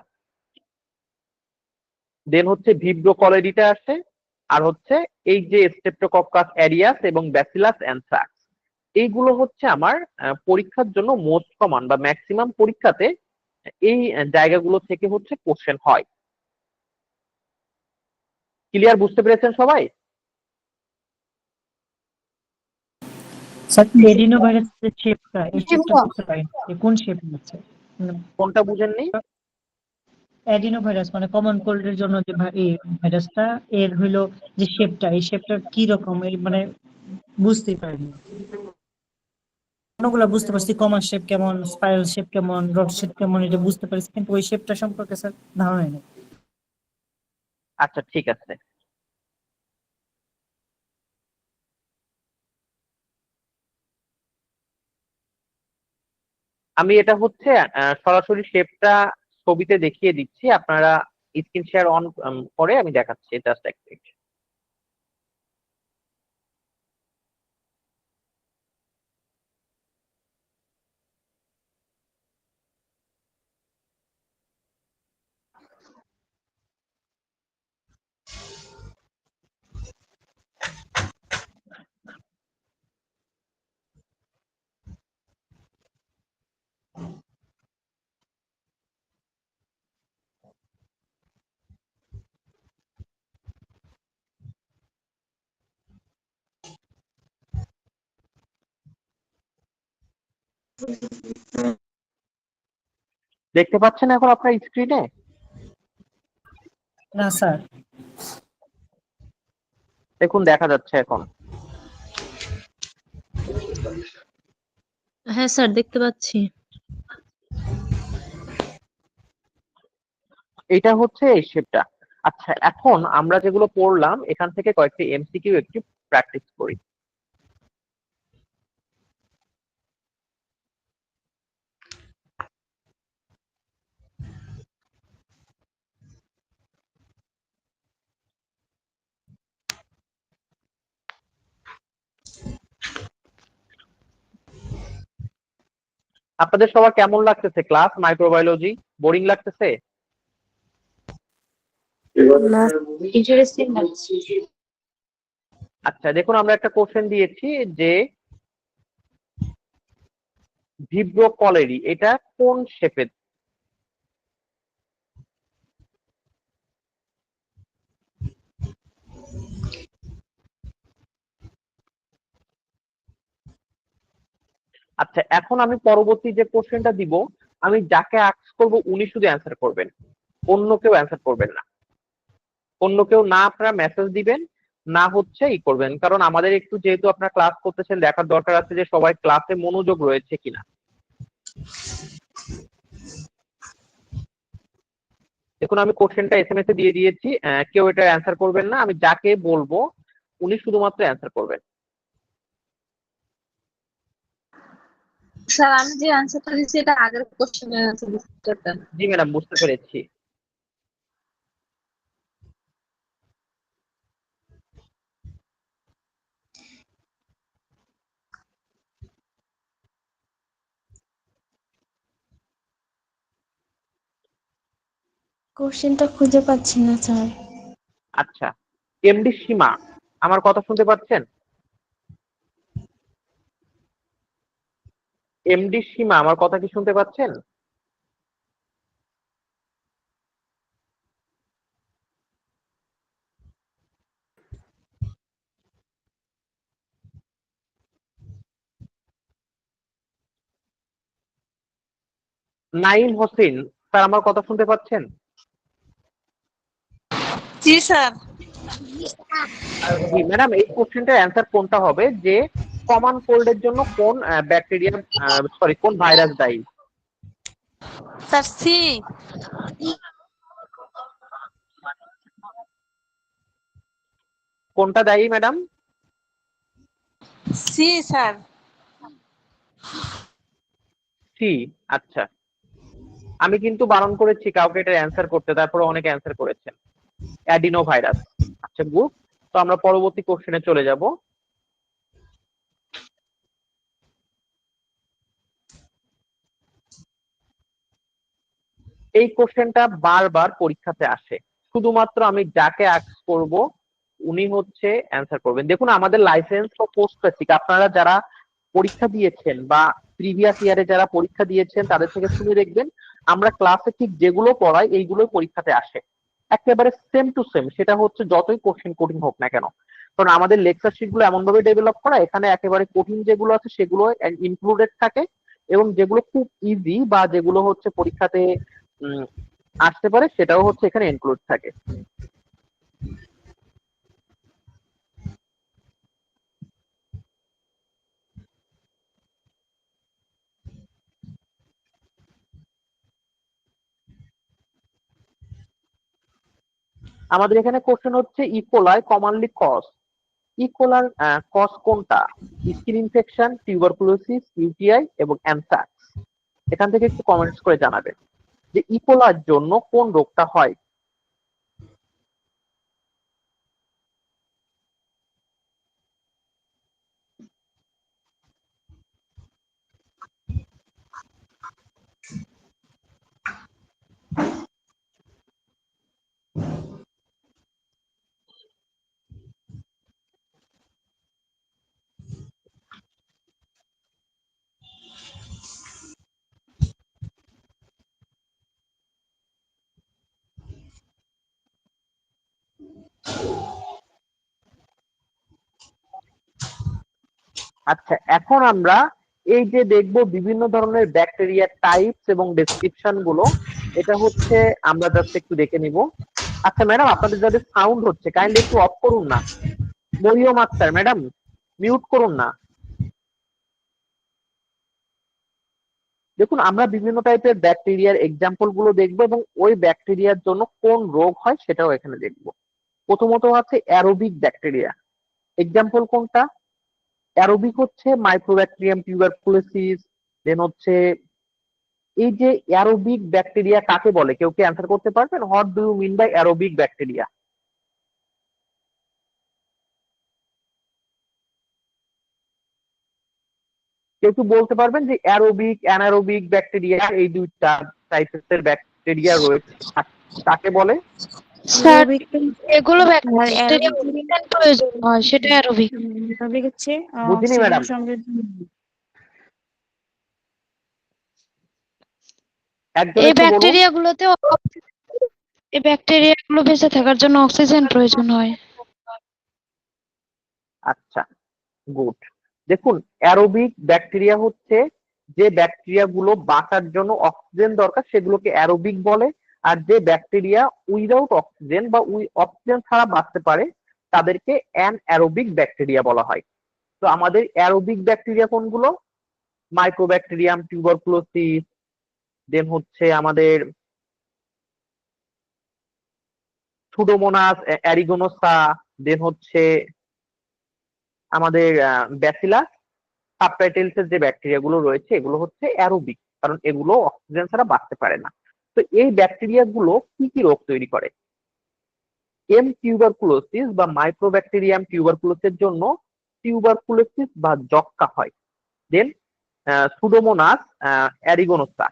দেন হচ্ছে ভিব্রো কলেরিটা আসে, আর হচ্ছে এই যে স্ট্রেপ্টোকক্কাস অ্যারিয়াস এবং ব্যাসিলাস অ্যানথ্রাক্স। এইগুলো হচ্ছে আমার পরীক্ষার জন্য মোস্ট কমন বা ম্যাক্সিমাম পরীক্ষাতে এই জায়গাগুলো থেকে হচ্ছে কোশ্চেন হয়। ক্লিয়ার, বুঝতে পেরেছেন সবাই? স্যার এডিনো ভাইরাসের শেপটা, এই শেপটা বুঝতে পারি কোন শেপ হচ্ছে, কোনটা বুঝেননি? অ্যাডিনো ভাইরাস মানে কমন কোল্ডের জন্য যে এই ভাইরাসটা, এর হইলো যে শেপটা, এই শেপটা কি রকম, এই মানে বুঝতেই পারিনি। অন্যগুলো বুঝতে পারছি, কমার শেপ কেমন, স্পাইরাল শেপ কেমন, রড শেপ কেমন, এটা বুঝতে পারছি, কিন্তু ওই শেপটা সম্পর্কে স্যার ধারণা নেই। আচ্ছা ঠিক আছে। আমি এটা হচ্ছে সরাসরি শেপটা ছবিতে দেখিয়ে দিচ্ছি, আপনারা স্ক্রিন শেয়ার অন করে আমি দেখাচ্ছি, জাস্ট এক মিনিট। দেখতে পাচ্ছেন এখন আপনার স্ক্রিনে? না স্যার। দেখুন দেখা যাচ্ছে এখন। হ্যাঁ স্যার, দেখতে পাচ্ছি। এটা হচ্ছে এই শেপটা। আচ্ছা, এখন আমরা যেগুলো পড়লাম এখান থেকে কয়েকটি এমসিকিউ একটু প্র্যাকটিস করি। আপনাদের সবার কেমন লাগতেছে ক্লাস মাইক্রোবায়োলজি? বোরিং লাগতেছে? না ইন্টারেস্টিং লাগছে। আচ্ছা দেখুন, আমরা একটা কোশ্চেন দিয়েছি যে ভিব্রো কলেরি এটা কোন শেপের? আচ্ছা এখন আমি পরবর্তী যে কোশ্চেনটা দিব, আমি যাকে আস্ক করব উনি শুধু অ্যান্সার করবেন, অন্য কেউ অ্যান্সার করবেন না। অন্য কেউ না আপনারা মেসেজ দিবেন, না হচ্ছে ই করবেন, কারণ আমাদের একটু যেহেতু আপনারা ক্লাস করতেছেন দেখার দরকার আছে যে সবাই ক্লাসে মনোযোগ রয়েছে কিনা। দেখুন আমি কোশ্চেনটা এসএমএস এ দিয়ে দিয়েছি, কেউ এটা অ্যান্সার করবেন না, আমি যাকে বলবো উনি শুধুমাত্র অ্যান্সার করবেন। স্যার আমি যে আনসারটা দিচ্ছি এটা আগের কোশ্চেনের আনসার দিচ্ছি। জি ম্যাডাম, বুঝতে পেরেছি। কোশ্চেনটা খুঁজে পাচ্ছি না স্যার। আচ্ছা, এমডি সীমা আমার কথা শুনতে পাচ্ছেন? এমডি সীমা আমার কথা কি শুনতে পাচ্ছেন? নাইম হোসেন স্যার আমার কথা শুনতে পাচ্ছেন? জি স্যার। জি ম্যাডাম, এই কোশ্চেনটার অ্যান্সার কোনটা হবে যে কমন কোল্ডের জন্য কোন ব্যাকটেরিয়া সরি কোন ভাইরাস দায়ী? Sir C. কোনটা দায়ী ম্যাডাম? C sir. সি। আচ্ছা, আমি কিন্তু বারণ করেছি কাউকে এটা অ্যান্সার করতে, তারপরে অনেকে অ্যান্সার করেছেন অ্যাডিনো ভাইরাস। আচ্ছা গুড, তো আমরা পরবর্তী কোশ্চেনে চলে যাব। এই কোশ্চেনটা বারবার পরীক্ষাতে আসে, শুধুমাত্র আমি যাকে আস্ক করব উনি হচ্ছে অ্যান্সার করবেন। দেখুন আমাদের লাইসেন্স ও পোস্ট বেসিক আপনারা যারা পরীক্ষা দিয়েছেন বা প্রিভিয়াস ইয়ারে যারা পরীক্ষা দিয়েছেন তাদের থেকে শুনে দেখবেন আমরা ক্লাসে ঠিক যেগুলো পড়াই এইগুলোই পরীক্ষাতে আসে, একেবারে সেম টু সেম, সেটা হচ্ছে যতই কোশ্চেন কঠিন হোক না কেন। কারণ আমাদের লেকচার শিট গুলো এমন ভাবে ডেভেলপ করা, এখানে একেবারে কঠিন যেগুলো আছে সেগুলো ইনক্লুডেড থাকে, এবং যেগুলো খুব ইজি বা যেগুলো হচ্ছে পরীক্ষাতে আসতে পারে সেটাও হচ্ছে এখানে ইনক্লুড থাকে। আমাদের এখানে কোশ্চেন হচ্ছে ইকোলাই কমনলি কজ, ইকোলার কজ কোনটা? স্কিন ইনফেকশন, টিউবারকুলোসিস, ইউটিআই এবং অ্যানথ্রাক্স। এখান থেকে একটু কমেন্টস করে জানাবেন যে ইকোলার জন্য কোন রোগটা হয়। আচ্ছা, এখন আমরা এই যে দেখবো বিভিন্ন ধরনের ব্যাকটেরিয়া টাইপস এবং ডেসক্রিপশন গুলো, এটা হচ্ছে আমরা জাস্ট একটু দেখে নিব। আচ্ছা ম্যাডাম, আপনাদের যাদের সাউন্ড হচ্ছে কাইন্ডলি একটু অফ করুন না। মরিয়ম আক্তার ম্যাডাম মিউট করুন না। দেখুন আমরা বিভিন্ন টাইপের ব্যাকটেরিয়ার এক্সাম্পল গুলো দেখবো এবং ওই ব্যাকটেরিয়ার জন্য কোন রোগ হয় সেটাও এখানে দেখবো। প্রথমত আছে অ্যারোবিক ব্যাকটেরিয়া, এক্সাম্পল কোনটা? অ্যারোবিক হচ্ছে মাইক্রোব্যাকটেরিয়াম টিউবারকুলোসিস। দেন হচ্ছে এই যে অ্যারোবিক ব্যাকটেরিয়া কাকে বলে, কেউ কি অ্যান্সার করতে পারবেন? What do you mean by aerobic bacteria? কেউ কি বলতে পারবেন যে অ্যারোবিক অ্যানারোবিক ব্যাকটেরিয়া এই দুইটা টাইপের ব্যাকটেরিয়া রয়েছে, কাকে বলে? স্যার এগুলো ব্যাকটেরিয়া প্রয়োজন হয় সেটা অ্যারোবিক। হচ্ছে বুঝিনি ম্যাডাম। একজন এই একটু বলুন। ব্যাকটেরিয়াগুলো বেঁচে থাকার জন্য অক্সিজেন প্রয়োজন হয়। আচ্ছা গুড। দেখুন অ্যারোবিক ব্যাকটেরিয়া হচ্ছে যে ব্যাকটেরিয়া গুলো বাঁচার জন্য অক্সিজেন দরকার সেগুলোকে অ্যারোবিক বলে, আর যে ব্যাকটেরিয়া উইদাউট অক্সিজেন বা অক্সিজেন ছাড়া বাঁচতে পারে তাদেরকে অ্যানঅ্যারোবিক ব্যাকটেরিয়া বলা হয়। তো আমাদের অ্যারোবিক ব্যাকটেরিয়া কোনগুলো? মাইক্রোব্যাকটেরিয়াম টিউবারকুলোসিস, দেন হচ্ছে আমাদের সুডোমোনাস অ্যারিগোনোসা, দেন হচ্ছে আমাদের ব্যাসিলাস সাবটাইটেলস এর যে ব্যাকটেরিয়া গুলো রয়েছে এগুলো হচ্ছে অ্যারোবিক, কারণ এগুলো অক্সিজেন ছাড়া বাঁচতে পারে না। তো এই ব্যাকটেরিয়া গুলো কি কি রোগ তৈরি করে? এম টিউবারকুলোসিস বা মাইক্রোব্যাকটেরিয়াম টিউবারকুলোসিসের জন্য টিউবারকুলোসিস বা যক্কা হয়। দেন সুডোমোনাস অ্যারিগোনোসা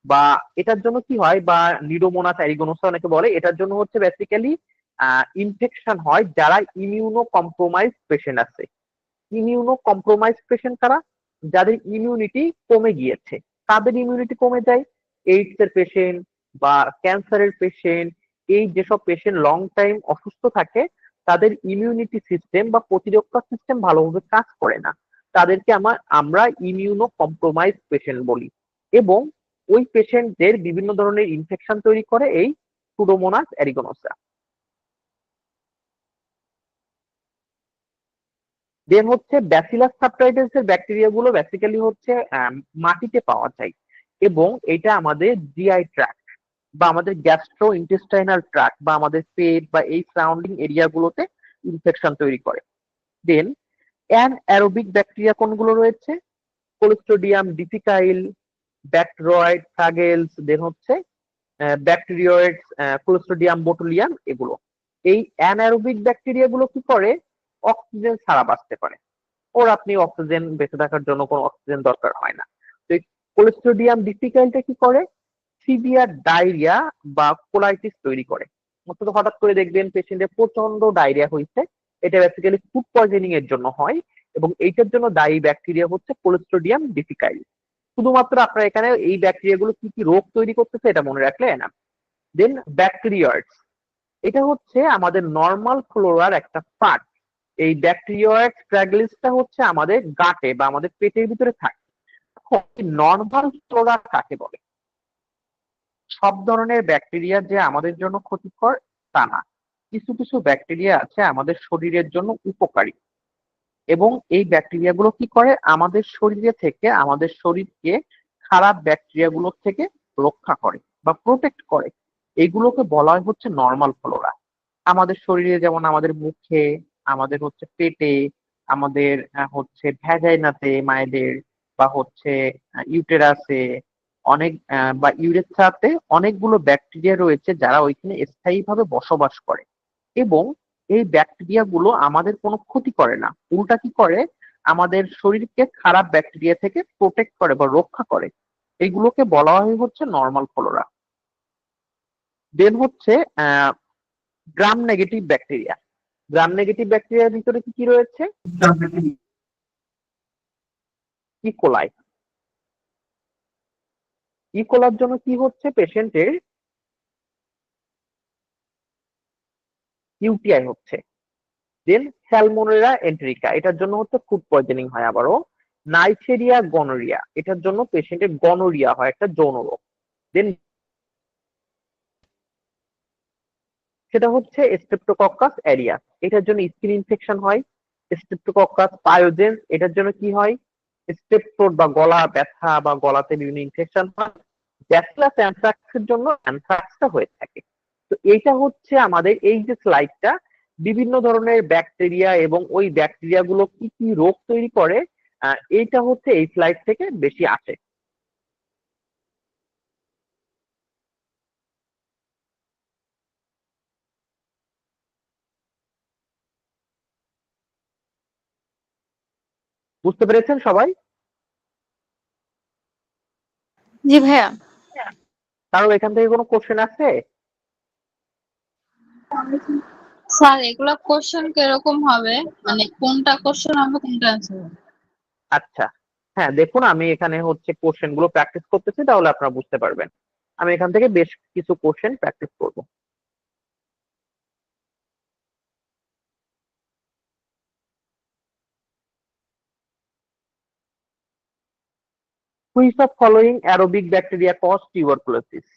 বা এটার জন্য কি হয়, বা নিডোমোনাস অ্যারিগোনোসা অনেকে বলে, এটার জন্য হচ্ছে বেসিক্যালি ইনফেকশন হয় যারা ইমিউনো কম্প্রোমাইজ পেশেন্ট আছে। ইমিউনো কম্প্রোমাইজ পেশেন্ট কারা? যাদের ইমিউনিটি কমে গিয়েছে। কাদের ইমিউনিটি কমে যায়? এইডস এর পেশেন্ট বা ক্যান্সারের পেশেন্ট, এই যেসব পেশেন্ট লং টাইম অসুস্থ থাকে তাদের ইমিউনিটি সিস্টেম বা প্রতিরক্ষা সিস্টেম ভালোভাবে কাজ করে না, তাদেরকে আমরা ইমিউনো কম্প্রোমাইজ পেশেন্ট বলি। এবং ওই পেশেন্টদের বিভিন্ন ধরনের ইনফেকশন তৈরি করে এই সুডোমোনাস অ্যারিগোনোসা। দেন হচ্ছে ব্যাসিলাস সাবটাইটেলস এর ব্যাকটেরিয়া গুলো বেসিক্যালি হচ্ছে মাটিতে পাওয়া যায়, এবং এটা আমাদের জিআই ট্র্যাক্ট বা আমাদের গ্যাস্ট্রো ইন্টেস্টাইনাল ট্র্যাক্ট বা আমাদের পেট বা এই সারাউন্ডিং এরিয়া গুলোতে ইনফেকশন তৈরি করে। দেন অ্যানঅ্যারোবিক ব্যাকটেরিয়া কোনগুলো রয়েছে? কোলিস্ট্রিডিয়াম ডিফিকাইল, ব্যাকটেরয়েড ফ্রাগেলস, দেন হচ্ছে ব্যাকটেরিয়েটস, ক্লোস্ট্রিডিয়াম বোটুলিয়াম, এগুলো। এই অ্যানারোবিক ব্যাকটেরিয়া গুলো কি করে? অক্সিজেন ছাড়া বাঁচতে পারে। ওর আপনি অক্সিজেন, বেঁচে থাকার জন্য কোনো অক্সিজেন দরকার হয় না। তো এই কোলিস্ট্রিডিয়াম ডিফিকাইলটা কি করে? সিভিয়ার ডায়রিয়া বা কোলাইটিস তৈরি করে। অর্থাৎ হঠাৎ করে দেখবেন পেশেন্টের প্রচন্ড ডায়রিয়া হয়েছে, এটা বেসিক্যালি ফুড পয়জনিং এর জন্য হয়, এবং এইটার জন্য দায়ী ব্যাকটেরিয়া হচ্ছে কোলিস্ট্রিডিয়াম ডিফিকাইল। শুধুমাত্র আপনার এখানে এই ব্যাকটেরিয়া গুলো কি কি রোগ তৈরি করতেছে এটা মনে রাখলে না। দেন ব্যাকটেরিয়ার্স, এটা হচ্ছে আমাদের নর্মাল ফ্লোরার একটা পার্ট। এই ব্যাকটেরিয়ার্স ফ্র্যাগলিসটা হচ্ছে আমাদের গাটে বা আমাদের পেটের ভিতরে থাকে। নর্মাল ফ্লোরা কাকে বলে? সব ধরনের ব্যাকটেরিয়া যে আমাদের জন্য ক্ষতিকর তা না, কিছু কিছু ব্যাকটেরিয়া আছে আমাদের শরীরের জন্য উপকারী, এবং এই ব্যাকটেরিয়া গুলো কি করে? আমাদের শরীরে থেকে আমাদের শরীরকে খারাপ ব্যাকটেরিয়া গুলোর থেকে রক্ষা করে বা প্রোটেক্ট করে। এইগুলোকে বলা হয় হচ্ছে নর্মাল ফ্লোরা। আমাদের শরীরে যেমন আমাদের মুখে, আমাদের হচ্ছে পেটে, আমাদের হচ্ছে ভ্যাজাইনাতে মায়েদের, বা হচ্ছে ইউটেরাসে অনেক বা ইউরেথ্রাতে অনেকগুলো ব্যাকটেরিয়া রয়েছে যারা ওইখানে স্থায়ীভাবে বসবাস করে, এবং এই ব্যাকটেরিয়া গুলো আমাদের কোনো ক্ষতি করে না, উল্টা কি করে? আমাদের শরীরকে খারাপ ব্যাকটেরিয়া থেকে প্রোটেক্ট করে বা রক্ষা করে। এইগুলোকে বলা হয় হচ্ছে নর্মাল ফ্লোরা। দেন হচ্ছে gram negative bacteria. Gram negative ব্যাকটেরিয়ার ভিতরে কি কি রয়েছে? ইকোলাই। ইকোলার জন্য কি হচ্ছে? পেশেন্টের ইউটিআই হচ্ছে। দেন স্যালমোনেলা এন্টেরিকা, এটার জন্য হচ্ছে ফুড পয়জনিং হয়। আবারও নাইজেরিয়া গনোরিয়া, এটার জন্য পেশেন্টের গনোরিয়া হয়, একটা যৌন রোগ। দেন সেটা হচ্ছে স্ট্রেপ্টোকক্কাস অ্যারিয়াস, এটার জন্য স্কিন ইনফেকশন হয়। স্ট্রেপ্টোকক্কাস পায়োজেন্স, এটার জন্য কি হয়? স্টেপ থ্রোট বা গলা ব্যথা বা গলাতে বিভিন্ন ইনফেকশন হয়। ব্যাসিলাস অ্যানথ্রাক্সের জন্য অ্যানথ্রাক্সটা হয়ে থাকে। তো এইটা হচ্ছে আমাদের এই যে স্লাইডটা, বিভিন্ন ধরনের ব্যাকটেরিয়া এবং ওই ব্যাকটেরিয়া গুলো কি কি রোগ তৈরি করে, এইটা হচ্ছে এই স্লাইড থেকে বেশি আসে। বুঝতে পেরেছেন সবাই? জি ভাইয়া। কারণ এখান থেকে কোনো কোশ্চেন আছে? স্যার এগুলা কোশ্চেন কিরকম হবে, মানে কোনটা কোশ্চেন হবে কোনটা অ্যান্সার? আচ্ছা, হ্যাঁ দেখুন, আমি এখানে হচ্ছে কোশ্চেন গুলো প্র্যাকটিস করতেছি, তাহলে আপনারা বুঝতে পারবেন। আমি এখান থেকে বেশ কিছু কোশ্চেন প্র্যাকটিস করব। Which of following aerobic bacteria cause tuberculosis?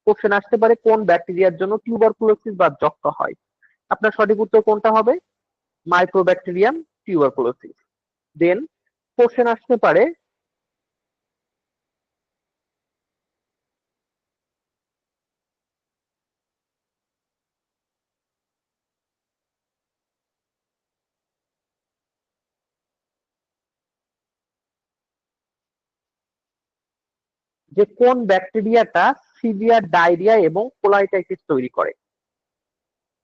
Question আসতে পারে কোন ব্যাকটেরিয়ার জন্য টিউবারকুলোসিস বা যক্ষ্মা হয়। আপনার সঠিক উত্তর কোনটা হবে? Mycobacterium tuberculosis. দেন কোশ্চেন আসতে পারে যে কোন ব্যাকটেরিয়াটা সিভিয়ার ডায়রিয়া এবং কোলাইটাইটিস তৈরি করে।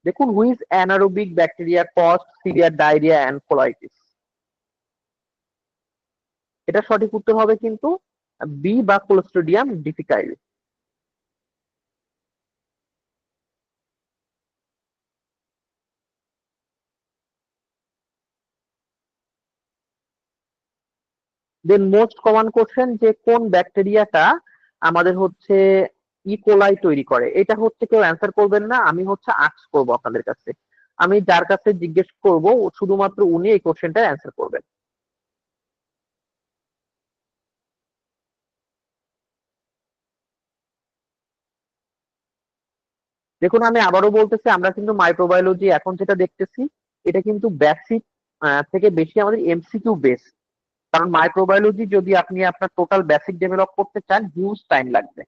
দেখুন, which anaerobic bacteria cause severe diarrhoea and colitis. এটা সঠিক উত্তর হবে কিন্তু বি বা clostridium difficile. Then most common question যে কোন ব্যাকটেরিয়াটা আমাদের হচ্ছে ইকোলাই তৈরি করে। এটা হচ্ছে কেউ অ্যান্সার করবেন না, আমি হচ্ছে আস্ক করব আপনাদের কাছে। আমি যার কাছে জিজ্ঞেস করব শুধুমাত্র উনি এই কোশ্চেনটা অ্যান্সার করবেন। দেখুন, আমি আবারও বলতেছি, আমরা কিন্তু মাইক্রোবায়োলজি এখন যেটা দেখতেছি এটা কিন্তু বেসিক থেকে বেশি আমাদের এমসিকিউ বেস। কারণ মাইক্রোবায়োলজি যদি আপনি আপনার টোটাল বেসিক ডেভেলপ করতে চান হিউজ টাইম লাগবে।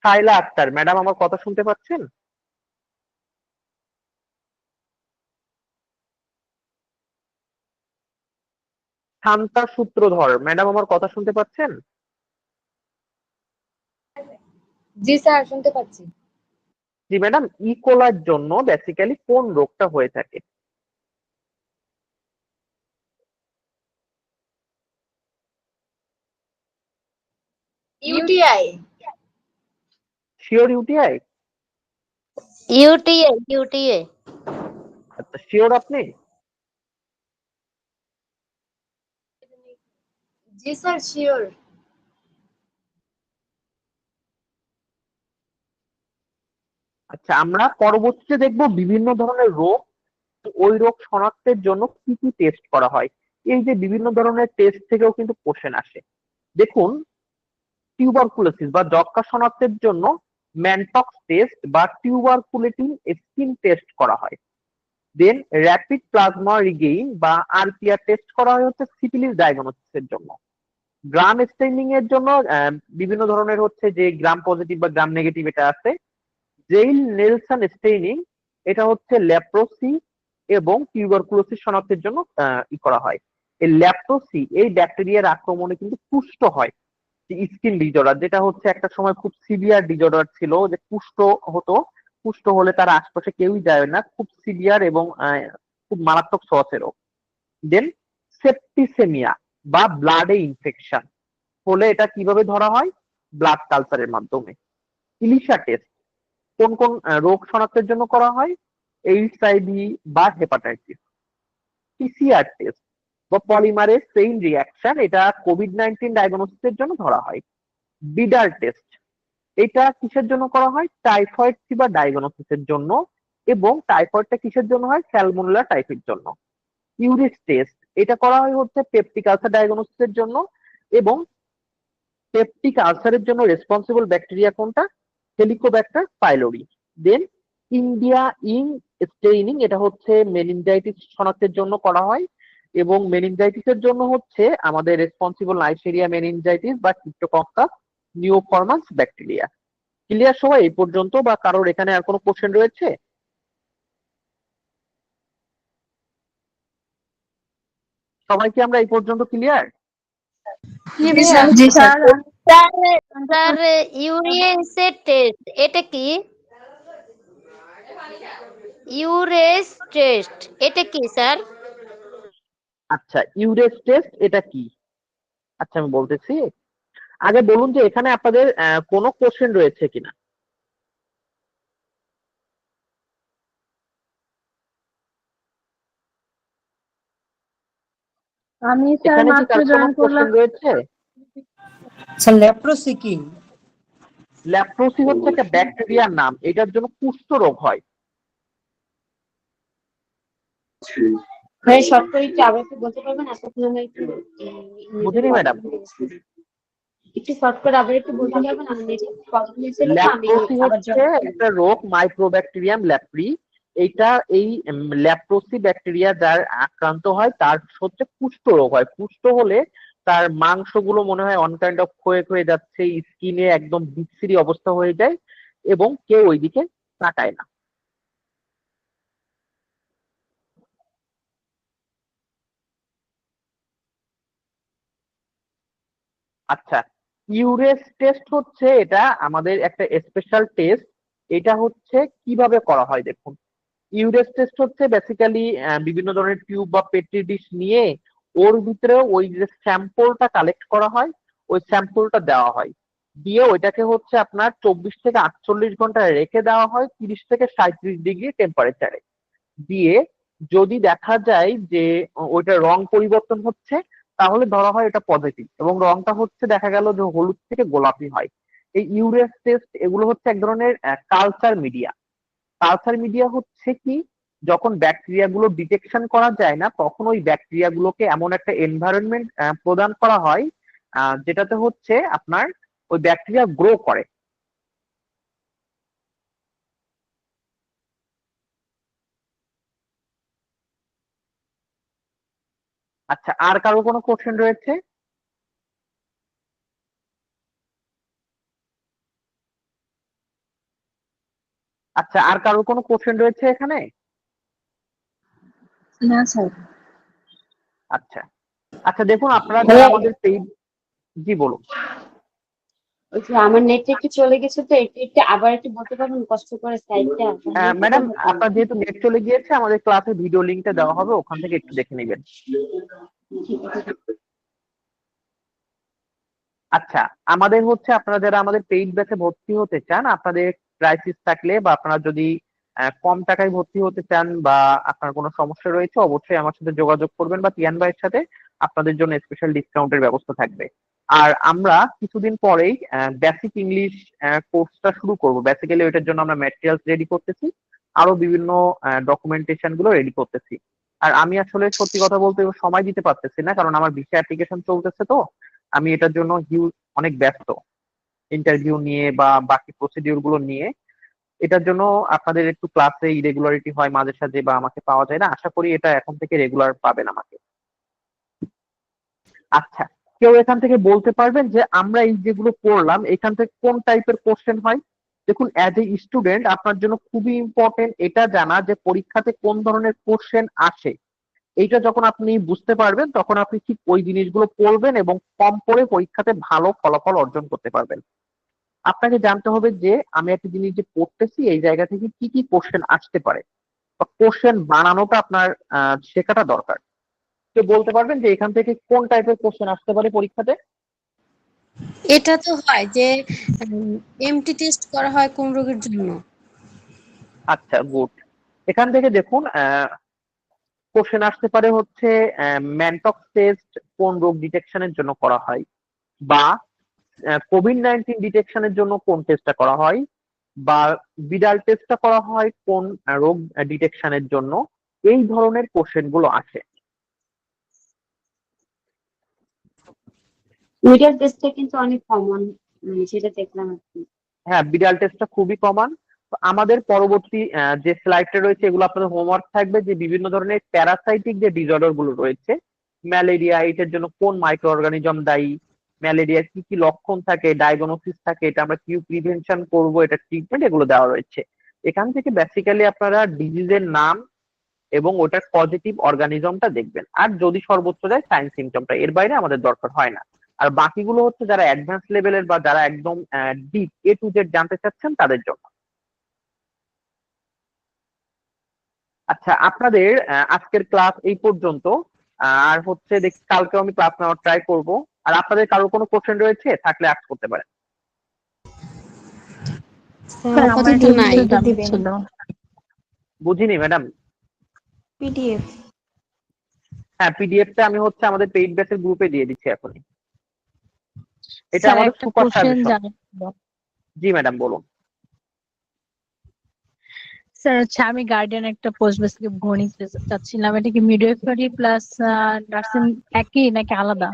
সাইলা আক্তার ম্যাডাম, আমার কথা শুনতে পাচ্ছেন? শান্তা সূত্রধর ম্যাডাম, আমার কথা শুনতে পাচ্ছেন? জি স্যার, শুনতে পাচ্ছি। জি ম্যাডাম, ইকোলার জন্য বেসিক্যালি কোন রোগটা হয়ে থাকে? ইউটিআই। Sure UTI? ইউটিএ ইউটিএ আচ্ছা, শিওর আপনি? জি স্যার, শিওর। আচ্ছা, আমরা পরবর্তীতে দেখব বিভিন্ন ধরনের রোগ, ওই রোগ শনাক্তের জন্য কি কি টেস্ট করা হয়। এই যে বিভিন্ন ধরনের টেস্ট থেকেও কিন্তু কোশ্চেন আসে। দেখুন, টিউবারকুলোসিস বা যক্ষ্মা শনাক্তের জন্য ম্যানটক্স টেস্ট বা টিউবারকুলেটিং স্কিন টেস্ট করা হয়। দেন র্যাপিড প্লাজমা রিগেইন বা আরপিআর টেস্ট করা হয় হচ্ছে সিফিলিস ডায়াগনোসিসের জন্য। গ্রাম স্টেইনিং এর জন্য বিভিন্ন ধরনের হচ্ছে যে গ্রাম পজিটিভ বা গ্রাম নেগেটিভ এটা আছে। জেইল নেলসন স্টেইনিং এটা হচ্ছে লেপ্রোসি এবং টিউবারকুলোসিস শনাক্তের জন্য করা হয়। এই লেপ্রোসি এই ব্যাকটেরিয়ার আক্রমণে কিন্তু কুষ্ঠ হয়, স্কিন ডিজঅর্ডার, যেটা হচ্ছে একটা সময় খুব সিভিয়ার ডিজঅর্ডার ছিল, যে কুষ্ঠ হতো। কুষ্ঠ হলে তার আশপাশে কেউই যায় না, খুব সিভিয়ার এবং খুব মারাত্মক ছোঁয়াচে রোগ। দেন সেপ্টিসেমিয়া বা ব্লাডে ইনফেকশন হলে এটা কিভাবে ধরা হয়? ব্লাড কালচারের মাধ্যমে। ইলিশা টেস্ট কোন কোন রোগ শনাক্তের জন্য করা হয়? এইচআইভি বা হেপাটাইটিস। পিসিআর টেস্ট বা পলিমারেজ চেইন রিঅ্যাকশন এটা কোভিড-19 ডায়াগনোসিসের জন্য ধরা হয়। বিডার টেস্ট এটা কিসের জন্য করা হয়? টাইফয়েড ফিভার ডায়াগনোসিসের জন্য। এবং টাইফয়েডটা কিসের জন্য হয়? স্যালমোনেলা টাইফের জন্য। ইউরিস টেস্ট এটা করা হয় হচ্ছে পেপটিক আলসার ডায়াগনোসিসের জন্য। এবং পেপটিক আলসারের জন্য রেসপন্সিবল ব্যাকটেরিয়া কোনটা? Helicobacter pylori. Then India in staining এটা হচ্ছে মেনিনজাইটিস শনাক্তের জন্য করা হয়। এবং মেনিনজাইটিসের জন্য হচ্ছে আমাদের রেসপন্সিবল নাইসেরিয়া মেনিনজাইটিস বা ক্রিপ্টোকক্কাস নিওফরমাস ব্যাকটেরিয়া। ক্লিয়ার সবাই এই পর্যন্ত, বা কারোর এখানে আর কোনো কোশ্চেন রয়েছে? সবাই কি আমরা এই পর্যন্ত ক্লিয়ার? জি স্যার। জি স্যার। স্যার স্যার ইউরেসের টেস্ট এটা কি? ইউরেস টেস্ট এটা কি স্যার? আচ্ছা, ইউরেস টেস্ট এটা কি? আচ্ছা, আমি বলতেছি। আগে বলুন যে এখানে আপনাদের কোনো কোশ্চেন রয়েছে কিনা। আমি স্যার এখানে কি মাত্র কারো কোনো জয়েন কোশ্চেন করলাম। রয়েছে? স্যার লেপ্রোসি কি? ল্যাপ্রোসি হচ্ছে একটা ব্যাকটেরিয়ার নাম, এটার জন্য কুষ্ঠ রোগ হয়। ভাই শর্ট করে একটু আবার একটু বলতে পারবেন? এতক্ষণ আমরা একটু বুঝিনি ম্যাডাম। একটু শর্ট করে আবার একটু বলতে পারবেন? আমার নেট প্রবলেম হয়েছিল তো আমি ল্যাপ্রোসি আবার হচ্ছে একটা রোগ, মাইক্রোব্যাকটেরিয়াম ল্যাপ্রি। এইটা এই ল্যাপ্রোসি ব্যাকটেরিয়া যার আক্রান্ত হয় তার হচ্ছে কুষ্ঠ রোগ হয়। কুষ্ঠ হলে তার মাংসগুলো মনে হয় অন কাইন্ড অফ ক্ষয়ে ক্ষয়ে যাচ্ছে, স্কিনে একদম বিচ্ছিরি অবস্থা হয়ে যায় এবং কেউ ওইদিকে তাকায় না। আচ্ছা, ইউরেস টেস্ট হচ্ছে এটা আমাদের একটা স্পেশাল টেস্ট। এটা হচ্ছে কিভাবে করা হয় দেখুন। ইউরেস টেস্ট হচ্ছে বেসিক্যালি বিভিন্ন ধরনের টিউব বা পেট্রি ডিশ নিয়ে ওর ভিতরে ওই যে স্যাম্পলটা কালেক্ট করা হয়, ওই স্যাম্পলটা দেওয়া হয়, দিয়ে ওইটাকে হচ্ছে আপনার 24 থেকে 48 ঘন্টা রেখে দেওয়া হয় 30 থেকে 37 ডিগ্রি টেম্পারেচারে। দিয়ে যদি দেখা যায় যে ওইটা রং পরিবর্তন হচ্ছে, তাহলে ধরা হয় এটা পজিটিভ, এবং রংটা হচ্ছে দেখা গেল যে হলুদ থেকে গোলাপি হয়। এই ইউরেস টেস্ট এগুলো হচ্ছে এক ধরনের কালচার মিডিয়া। কালচার মিডিয়া হচ্ছে কি, যখন ব্যাকটেরিয়া গুলো ডিটেকশন করা যায় না তখন ওই ব্যাকটেরিয়া গুলোকে এমন একটা এনভায়রনমেন্ট প্রদান করা হয় যেটাতে হচ্ছে আপনার ওই ব্যাকটেরিয়া গ্রো করে। আচ্ছা, আর কারো কোনো কোশ্চেন রয়েছে? আচ্ছা, আর কারো কোনো কোশ্চেন রয়েছে এখানে? না স্যার। আচ্ছা আচ্ছা, দেখুন আপনারা যারা আমাদের পেইড, জি বলুন। আমার নেটটা একটু চলে গেছে তো একটু আবার একটু বলতে পারবেন কষ্ট করে সাইডটা? ম্যাডাম, আপনার যেহেতু নেট চলে গিয়েছে, আমাদের ক্লাসে ভিডিও লিঙ্কটা দেওয়া হবে, ওখান থেকে একটু দেখে নেবেন। আচ্ছা, আমাদের হচ্ছে আপনারা যারা আমাদের পেইড ব্যাচে ভর্তি হতে চান, আপনাদের ক্রাইসিস থাকলে বা আপনারা যদি কম টাকায় ভর্তি হতে চান বা আপনার কোনো সমস্যা রয়েছে, অবশ্যই আমার সাথে যোগাযোগ করবেন বা তিয়ান ভাইয়ের সাথে, আপনাদের জন্য স্পেশাল ডিসকাউন্টের ব্যবস্থা থাকবে। আর আমরা কিছুদিন পরেই বেসিক ইংলিশ কোর্সটা শুরু করব। বেসিক্যালি ওইটার জন্য আমরা ম্যাটেরিয়ালস রেডি করতেছি, আরো বিভিন্ন ডকুমেন্টেশন গুলো রেডি করতেছি। আর আমি আসলে সত্যি কথা বলতে সময় দিতে পারতেছি না, কারণ আমার ভিসা অ্যাপ্লিকেশন চলতেছে, তো আমি এটার জন্য অনেক ব্যস্ত, ইন্টারভিউ নিয়ে বা বাকি প্রসিডিউর গুলো নিয়ে। এটার জন্য আপনাদের একটু ক্লাসে ইরেগুলারিটি হয় মাঝে সাঝে বা আমাকে পাওয়া যায় না। আশা করি এটা এখন থেকে রেগুলার পাবেন আমাকে। আচ্ছা, কেউ এখান থেকে বলতে পারবেন যে আমরা এই যেগুলো পড়লাম এখান থেকে কোন টাইপের কোশ্চেন হয়? দেখুন, অ্যাজ এ স্টুডেন্ট আপনার জন্য খুবই ইম্পর্টেন্ট এটা জানা যে পরীক্ষাতে কোন ধরনের কোশ্চেন আসে। এইটা যখন আপনি বুঝতে পারবেন তখন আপনি ঠিক ওই জিনিসগুলো পড়বেন এবং কম পড়ে পরীক্ষাতে ভালো ফলাফল অর্জন করতে পারবেন। আপনাকে জানতে হবে যে আমি একটা জিনিস যে পড়তেছি এই জায়গা থেকে কি কি কোশ্চেন আসতে পারে, বা কোশ্চেন বানানোটা আপনার শেখাটা দরকার। কেউ বলতে পারবেন যে এখান থেকে কোন টাইপের কোশ্চেন আসতে পারে পরীক্ষাতে? এটা তো হয় যে এমটি টেস্ট করা হয় কোন রোগের জন্য? আচ্ছা, গুড। এখান থেকে দেখুন কোশ্চেন আসতে পারে হচ্ছে ম্যানটক্স টেস্ট কোন রোগ ডিটেকশনের জন্য করা হয়, বা কোভিড-19 ডিটেকশনের জন্য কোন টেস্টটা করা হয়, বা বিডাল টেস্টটা করা হয় কোন রোগ ডিটেকশনের জন্য। এই ধরনের কোশ্চেন গুলো আসে। মিটার টেস্টটা কিন্তু অনেক কমন, সেটা দেখলাম আর কি। হ্যাঁ, বিডাল টেস্টটা খুবই কমন। আমাদের পরবর্তী যে স্লাইডটা রয়েছে এগুলো আপনাদের হোমওয়ার্ক থাকবে, যে বিভিন্ন ধরনের প্যারাসাইটিক যে ডিসঅর্ডার গুলো রয়েছে, ম্যালেরিয়া, এটার জন্য কোন মাইক্রো অর্গানিজম দায়ী, ম্যালেরিয়ার কি কি লক্ষণ থাকে, ডায়াগনোসিস থাকে, এটা আমরা কি প্রিভেনশন করব, এটা ট্রিটমেন্ট, এগুলো দেওয়া রয়েছে। এখান থেকে বেসিক্যালি আপনারা ডিজিজের নাম এবং ওটার পজিটিভ অর্গানিজমটা দেখবেন, আর যদি সর্বোচ্চ যায় সাইন সিমটমটা, এর বাইরে আমাদের দরকার হয় না। আর বাকিগুলো হচ্ছে যারা অ্যাডভান্স লেভেলের বা যারা একদম ডিপ এ টু জেড জানতে চাচ্ছেন তাদের জন্য। আচ্ছা, আপনাদের আজকের ক্লাস এই পর্যন্ত। আর হচ্ছে দেখি কালকেও আমি ক্লাস নেওয়ার ট্রাই করব। আর আপনাদের কারো কোনো কোশ্চেন রয়েছে থাকলে আস্ক করতে পারেন। স্যার আমার আপাতত একটা নাই। পিডিএফ ছিল। বুঝিনি ম্যাডাম। পিডিএফ। হ্যাঁ, পিডিএফটা আমি হচ্ছে আমাদের পেইড ব্যাচের গ্রুপে দিয়ে দিচ্ছি এখনই। এটা স্যার আমাদের একটা সুপার কোশ্চেন সাজেশন। জানার ছিল। জি ম্যাডাম, বলুন। স্যার হচ্ছে আমি গার্ডিয়ান একটা পোস্ট বেসিক গণিত চাচ্ছিলাম, এটা কি মিডওয়াইফারি প্লাস নার্সিং একই নাকি আলাদা?